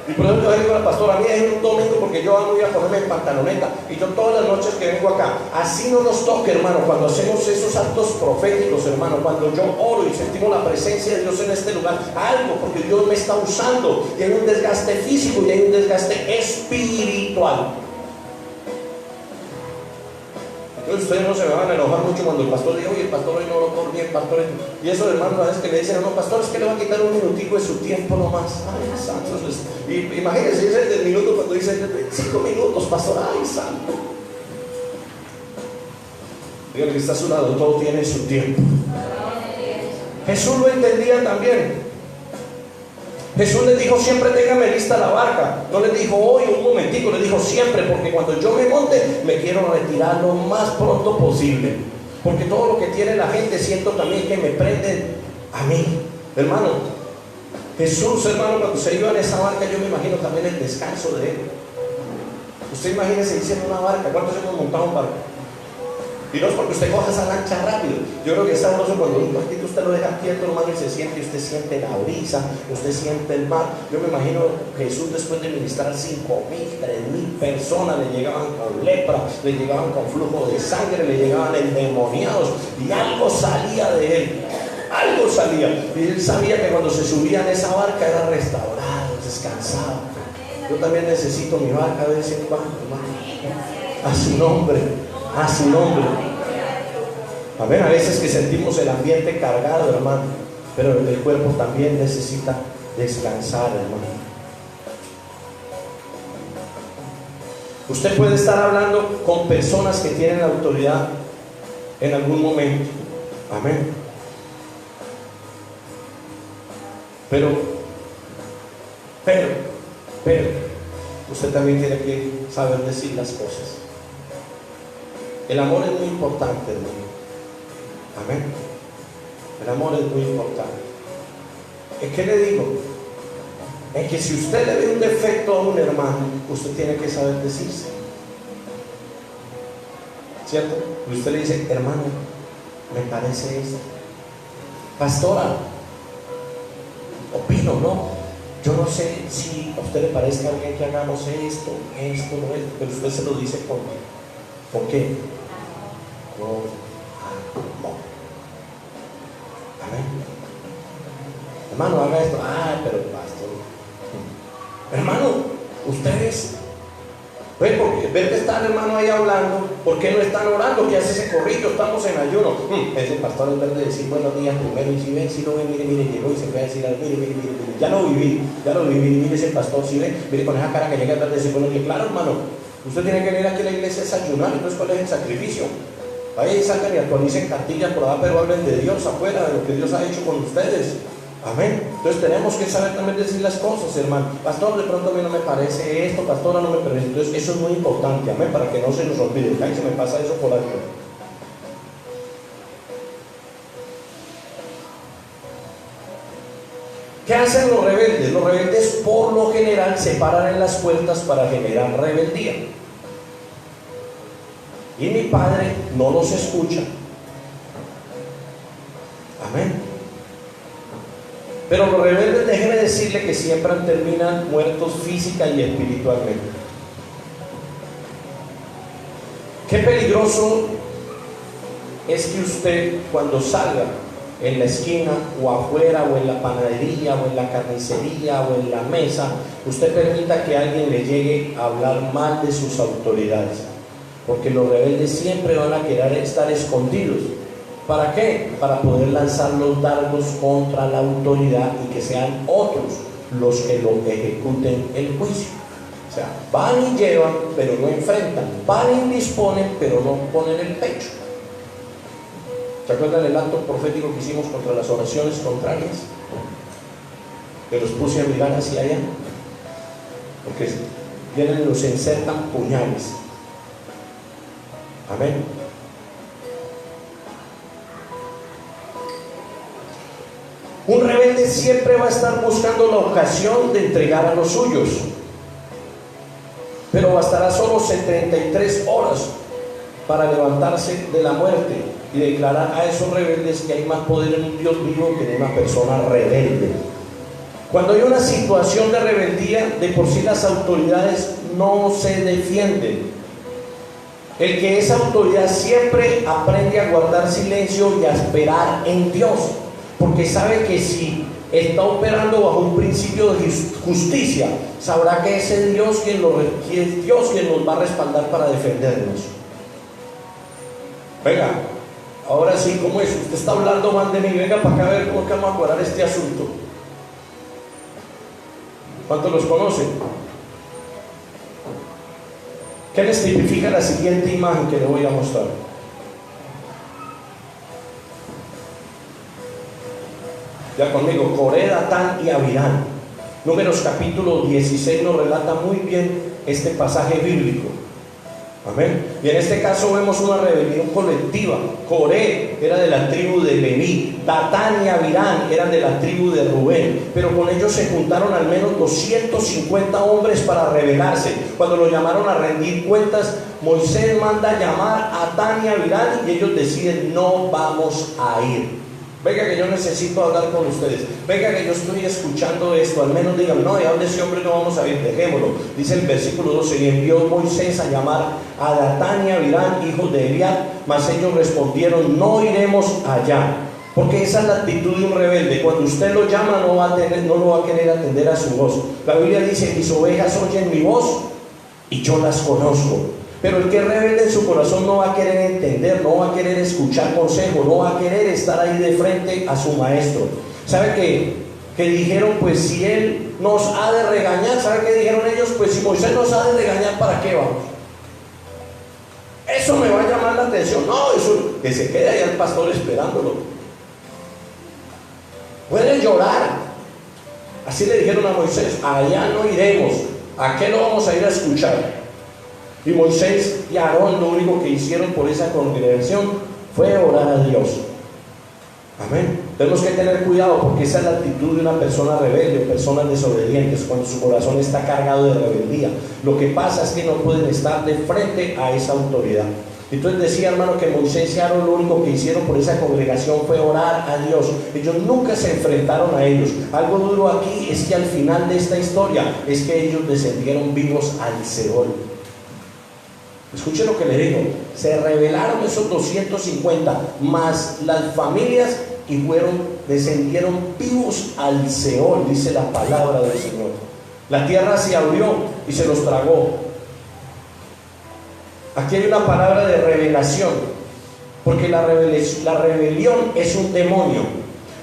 Y por eso yo digo a la pastora, a mí es un domingo porque yo voy a ponerme en pantaloneta, y yo todas las noches que vengo acá, así no nos toque, hermano, cuando hacemos esos actos proféticos, hermano, cuando yo oro y sentimos la presencia de Dios en este lugar, algo, porque Dios me está usando, y hay un desgaste físico y hay un desgaste espiritual. Entonces ustedes no se me van a enojar mucho cuando el pastor diga, oye, el pastor hoy no lo por bien, pastor. Y esos hermanos a veces que le dicen, no, pastor, es que le va a quitar un minutico de su tiempo nomás. Ay, santos. Y imagínense, ese es el minuto cuando dice 5 minutos, pastor, ay, santo. Díganle que está a su lado, todo tiene su tiempo. Jesús lo entendía también. Jesús les dijo, siempre téngame lista la barca. No les dijo hoy, un momentico, les dijo siempre, porque cuando yo me monte, me quiero retirar lo más pronto posible. Porque todo lo que tiene la gente, siento también que me prenden a mí. Hermano, Jesús, hermano, cuando se iba en esa barca, yo me imagino también el descanso de Él. Usted imagínese, dice en una barca, ¿cuántos hemos montado en barca? Y no es porque usted coja esa lancha rápido. Yo creo que es sabroso cuando un ratito usted lo deja quieto, hermano, y se siente, y usted siente la brisa, usted siente el mar. Yo me imagino Jesús, después de ministrar 5,000, 3,000 personas, le llegaban con lepra, le llegaban con flujo de sangre, le llegaban endemoniados, y algo salía de él, algo salía. Y él sabía que cuando se subía en esa barca era restaurado, descansado. Yo también necesito mi barca de vez en cuando, hermano. A su nombre. A su nombre. Amén. A veces que sentimos el ambiente cargado, hermano, pero el cuerpo también necesita descansar, hermano. Usted puede estar hablando con personas que tienen autoridad en algún momento. Amén. Pero usted también tiene que saber decir las cosas. El amor es muy importante, hermano. Amén. El amor es muy importante. ¿Es que le digo? Es que si usted le ve un defecto a un hermano, usted tiene que saber decirse. ¿Cierto? Y usted le dice, hermano, me parece esto. Pastora, opino, ¿no? yo no sé si a usted le parezca bien que hagamos esto, pero usted se lo dice ¿con qué? Con amor. Amén. Hermano, haga esto. Pero pastor. Hermano, ustedes en vez de estar, hermano, ahí hablando, ¿por qué no están orando? ¿Qué hace ese corrillo? Estamos en ayuno. Ese pastor, en vez de decir buenos días primero, y si ven, si lo ven, mire, llegó y se fue a decir, mire, ya lo viví, mire ese pastor, si ven, mire con esa cara que llega a vez de decir buenos días. Claro, hermano, usted tiene que venir aquí a la iglesia a ayunar. Entonces, ¿cuál es el sacrificio? Vaya y salgan y actualicen cartillas por allá, pero hablen de Dios afuera, de lo que Dios ha hecho con ustedes. Amén. Entonces tenemos que saber también decir las cosas, hermano. Pastor, de pronto a mí no me parece esto, pastora, no me parece. Entonces eso es muy importante, amén, para que no se nos olvide. Ay, se me pasa eso por aquí. ¿Qué hacen los rebeldes? Los rebeldes por lo general se paran en las puertas para generar rebeldía. Y mi padre no los escucha. Amén. Pero los rebeldes, déjeme decirle que siempre terminan muertos física y espiritualmente. Qué peligroso es que usted, cuando salga en la esquina o afuera o en la panadería o en la carnicería o en la mesa, usted permita que alguien le llegue a hablar mal de sus autoridades, porque los rebeldes siempre van a querer estar escondidos. ¿Para qué? Para poder lanzar los dardos contra la autoridad y que sean otros los que lo ejecuten el juicio. O sea, van y llevan, pero no enfrentan, van y disponen, pero no ponen el pecho. ¿Se acuerdan del acto profético que hicimos contra las oraciones contrarias? Que los puse a mirar hacia allá, porque vienen y los insertan puñales. Amén. Un rebelde siempre va a estar buscando la ocasión de entregar a los suyos, pero bastará solo 73 horas para levantarse de la muerte y declarar a esos rebeldes que hay más poder en un Dios vivo que en una persona rebelde. Cuando hay una situación de rebeldía, de por sí las autoridades no se defienden. El que es autoridad siempre aprende a guardar silencio y a esperar en Dios, porque sabe que si está operando bajo un principio de justicia, sabrá que es Dios quien nos va a respaldar para defendernos. Venga, ahora sí, ¿cómo es? Usted está hablando mal de mí, venga para acá a ver cómo vamos a cuadrar este asunto. ¿Cuántos los conocen? ¿Qué les tipifica la siguiente imagen que le voy a mostrar? Ya conmigo, Coré, Datán y Abirán. Números capítulo 16 nos relata muy bien este pasaje bíblico. Amén. Y en este caso vemos una rebelión colectiva. Coré era de la tribu de Leví, Datán y Abirán eran de la tribu de Rubén, pero con ellos se juntaron al menos 250 hombres para rebelarse. Cuando lo llamaron a rendir cuentas, Moisés manda llamar a Datán y Abirán y ellos deciden: no vamos a ir. Venga que yo necesito hablar con ustedes. Venga que yo estoy escuchando esto. Al menos digan: no, ¿de dónde ese hombre no vamos a ir? Dejémoslo. Dice el versículo 12: y envió Moisés a llamar a Datán y Abirán, hijos de Eliab, mas ellos respondieron: no iremos allá. Porque esa es la actitud de un rebelde. Cuando usted lo llama, no lo va a querer atender a su voz. La Biblia dice: mis ovejas oyen mi voz y yo las conozco. Pero el que es rebelde en su corazón no va a querer entender, no va a querer escuchar consejo, no va a querer estar ahí de frente a su maestro. ¿Sabe que dijeron? Pues si él nos ha de regañar. ¿Sabe qué dijeron ellos? Pues si Moisés nos ha de regañar, ¿para qué vamos? Eso me va a llamar la atención. No, eso, que se quede ahí el pastor esperándolo. Pueden llorar. Así le dijeron a Moisés: allá no iremos. ¿A qué no vamos a ir a escuchar? Y Moisés y Aarón lo único que hicieron por esa congregación fue orar a Dios. Amén. Tenemos que tener cuidado, porque esa es la actitud de una persona rebelde o personas desobedientes, cuando su corazón está cargado de rebeldía. Lo que pasa es que no pueden estar de frente a esa autoridad. Entonces decía, hermano, que Moisés y Aarón lo único que hicieron por esa congregación fue orar a Dios. Ellos nunca se enfrentaron a ellos. Algo duro aquí es que al final de esta historia es que ellos descendieron vivos al Seol. Escuchen lo que le digo. Se rebelaron esos 250 más las familias y descendieron vivos al Seol, dice la palabra del Señor. La tierra se abrió y se los tragó. Aquí hay una palabra de revelación, porque la rebelión es un demonio,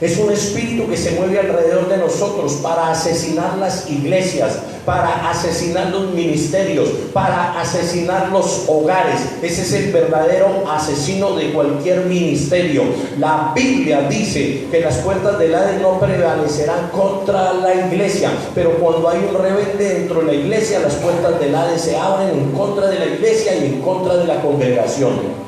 es un espíritu que se mueve alrededor de nosotros para asesinar las iglesias, para asesinar los ministerios, para asesinar los hogares. Ese es el verdadero asesino de cualquier ministerio. La Biblia dice que las puertas del Hades no prevalecerán contra la iglesia, pero cuando hay un rebelde dentro de la iglesia, las puertas del Hades se abren en contra de la iglesia y en contra de la congregación.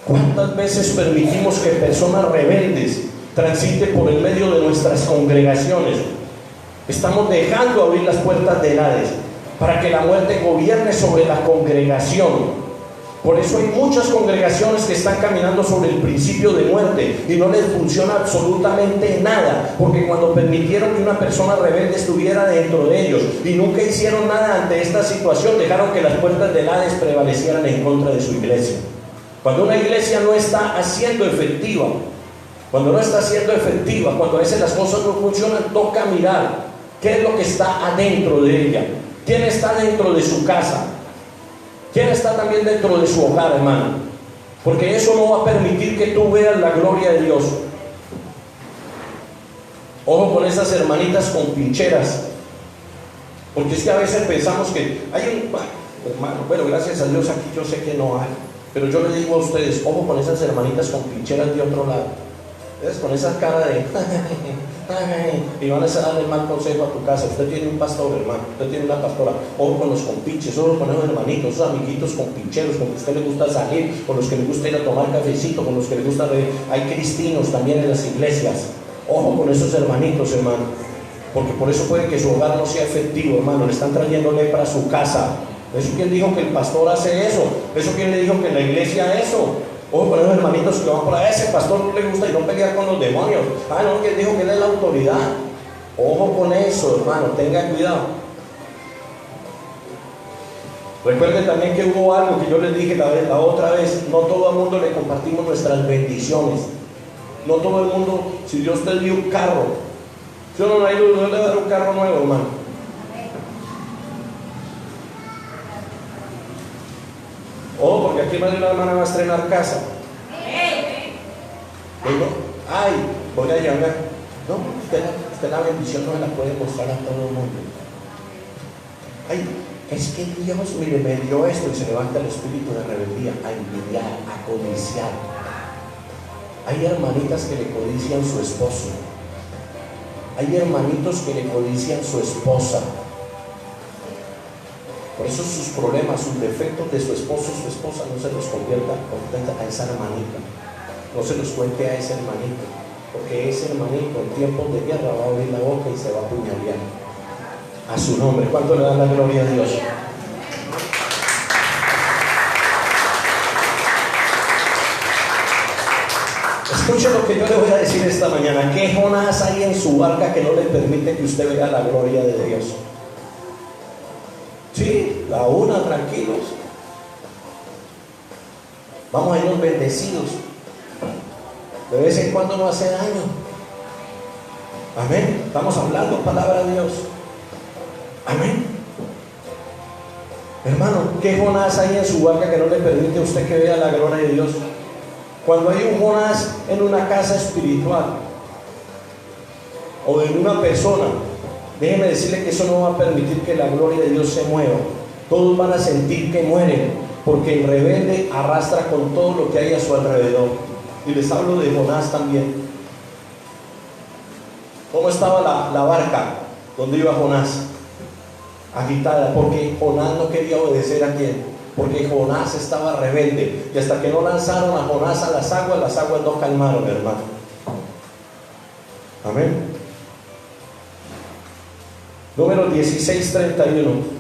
¿Cuántas veces permitimos que personas rebeldes transiten por el medio de nuestras congregaciones? Estamos dejando abrir las puertas del Hades para que la muerte gobierne sobre la congregación. Por eso hay muchas congregaciones que están caminando sobre el principio de muerte y no les funciona absolutamente nada, porque cuando permitieron que una persona rebelde estuviera dentro de ellos y nunca hicieron nada ante esta situación, dejaron que las puertas del Hades prevalecieran en contra de su iglesia. Cuando una iglesia no está haciendo efectiva, cuando a veces las cosas no funcionan, toca mirar qué es lo que está adentro de ella, quién está dentro de su casa, quién está también dentro de su hogar, hermano, porque eso no va a permitir que tú veas la gloria de Dios. Ojo con esas hermanitas con pincheras, porque es que a veces pensamos que hay un hermano, bueno, gracias a Dios aquí yo sé que no hay. Pero yo le digo a ustedes, ojo con esas hermanitas con pincheras de otro lado. ¿Ves? Con esa cara de y van a darle mal consejo a tu casa. Usted tiene un pastor, hermano, usted tiene una pastora. Ojo con los compinches, ojo con esos hermanitos, esos amiguitos con pincheros, con los que a usted le gusta salir, con los que le gusta ir a tomar cafecito, con los que le gusta reír. Hay cristinos también en las iglesias. Ojo con esos hermanitos, hermano, porque por eso puede que su hogar no sea efectivo, hermano. Le están trayendo lepra a su casa. ¿Eso quién dijo que el pastor hace eso? ¿Eso quién le dijo que en la iglesia eso? Ojo con esos hermanitos que van por ahí, ese pastor no le gusta y no pelear con los demonios. Ah, no, ¿quién dijo que él es la autoridad? Ojo con eso, hermano, tenga cuidado. Recuerden también que hubo algo que yo les dije la otra vez: no todo el mundo le compartimos nuestras bendiciones. No todo el mundo, si Dios te dio un carro, yo no le voy a dar un carro nuevo, hermano. Oh, porque aquí más de una hermana va a estrenar casa. Digo, ay, voy a llamar. No, usted la bendición no se la puede mostrar a todo el mundo. Ay, es que Dios, mire, me dio esto, y se levanta el espíritu de rebeldía a envidiar, a codiciar. Hay hermanitas que le codician su esposo. Hay hermanitos que le codician su esposa. Por eso sus problemas, sus defectos de su esposo, su esposa, no se los convierta a esa hermanita. No se los cuente a ese hermanito, porque ese hermanito en tiempos de guerra va a abrir la boca y se va a apuñalear. A su nombre. ¿Cuánto le dan la gloria a Dios? Escuche lo que yo le voy a decir esta mañana. ¿Qué Jonás hay en su barca que no le permite que usted vea la gloria de Dios? Sí, la una, tranquilos. Vamos a irnos bendecidos. De vez en cuando no hace daño. Amén. Estamos hablando palabra de Dios. Amén. Hermano, ¿qué Jonás hay en su barca que no le permite a usted que vea la gloria de Dios? Cuando hay un Jonás en una casa espiritual o en una persona, déjeme decirle que eso no va a permitir que la gloria de Dios se mueva. Todos van a sentir que mueren, porque el rebelde arrastra con todo lo que hay a su alrededor. Y les hablo de Jonás también. ¿Cómo estaba la barca donde iba Jonás? Agitada, porque Jonás no quería obedecer a quién, porque Jonás estaba rebelde, y hasta que no lanzaron a Jonás a las aguas no calmaron, hermano. Amén. Número 16:31.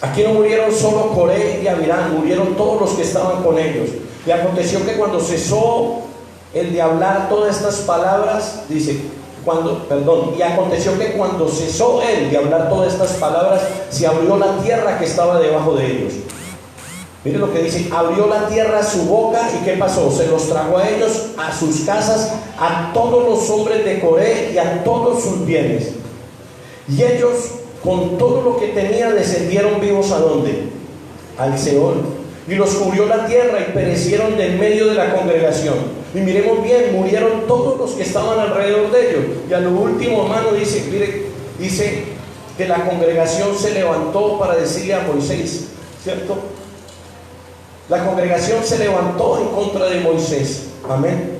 Aquí no murieron solo Coré y Abirán, murieron todos los que estaban con ellos. Y aconteció que cuando cesó el de hablar todas estas palabras, dice, y aconteció que cuando cesó él de hablar todas estas palabras, se abrió la tierra que estaba debajo de ellos. Miren lo que dice: abrió la tierra su boca, y ¿qué pasó? Se los tragó a ellos, a sus casas, a todos los hombres de Coré y a todos sus bienes. Y ellos, con todo lo que tenía, descendieron vivos ¿a dónde? Al Seol. Y los cubrió la tierra y perecieron de en medio de la congregación. Y miremos bien, murieron todos los que estaban alrededor de ellos. Y a lo último, hermano, dice que la congregación se levantó para decirle a Moisés, ¿cierto? La congregación se levantó en contra de Moisés. Amén.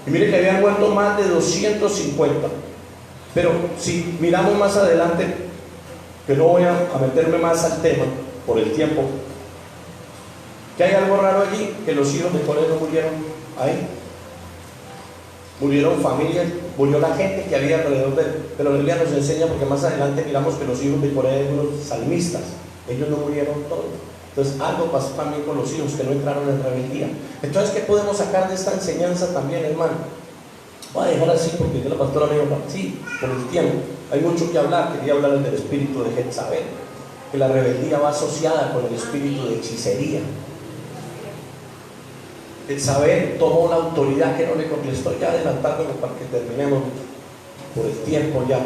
Y mire que habían muerto más de 250. Pero si miramos más adelante, que no voy a meterme más al tema por el tiempo, que hay algo raro allí, que los hijos de Coré no murieron ahí. Murieron familias, murió la gente que había alrededor de él. Pero la Biblia nos enseña, porque más adelante miramos que los hijos de Coré eran unos salmistas. Ellos no murieron todos. Entonces algo pasó también con los hijos que no entraron en rebeldía. Entonces, ¿qué podemos sacar de esta enseñanza también, hermano? Voy a dejar así porque yo la pastora me dijo, sí, por el tiempo. Hay mucho que hablar. Quería hablar del espíritu de Jezabel, que la rebeldía va asociada con el espíritu de hechicería. Jezabel tomó la autoridad, que no le estoy ya adelantando para que terminemos por el tiempo ya.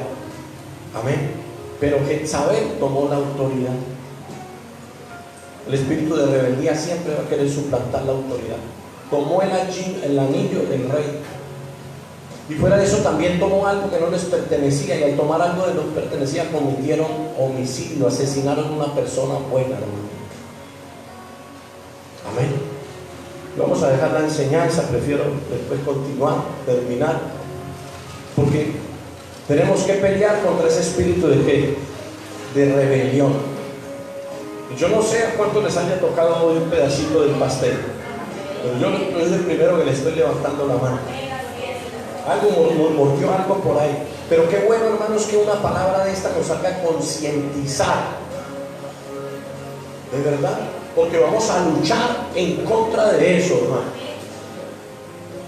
Amén. Pero Jezabel tomó la autoridad. El espíritu de rebeldía siempre va a querer suplantar la autoridad. Tomó el anillo del rey. Y fuera de eso también tomó algo que no les pertenecía. Y al tomar algo que no les pertenecía, cometieron homicidio, asesinaron a una persona buena, hermano. Amén. Vamos a dejar la enseñanza, prefiero después terminar, porque tenemos que pelear contra ese espíritu de rebelión. Yo no sé a cuánto les haya tocado hoy un pedacito del pastel, pero yo es el primero que le estoy levantando la mano. Algo mordió algo por ahí, pero qué bueno, hermanos, que una palabra de esta nos haga concientizar, de verdad, porque vamos a luchar en contra de eso, hermano.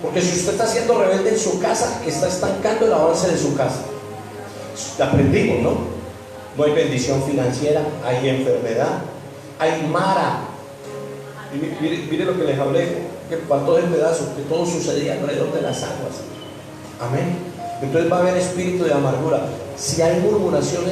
Porque si usted está siendo rebelde en su casa, está estancando el avance de su casa. Aprendimos, ¿no? No hay bendición financiera, hay enfermedad, hay mara. Y mire lo que les hablé, que faltó de pedazos, que todo sucedía alrededor de las aguas. Amén. Entonces va a haber espíritu de amargura. Si hay murmuración en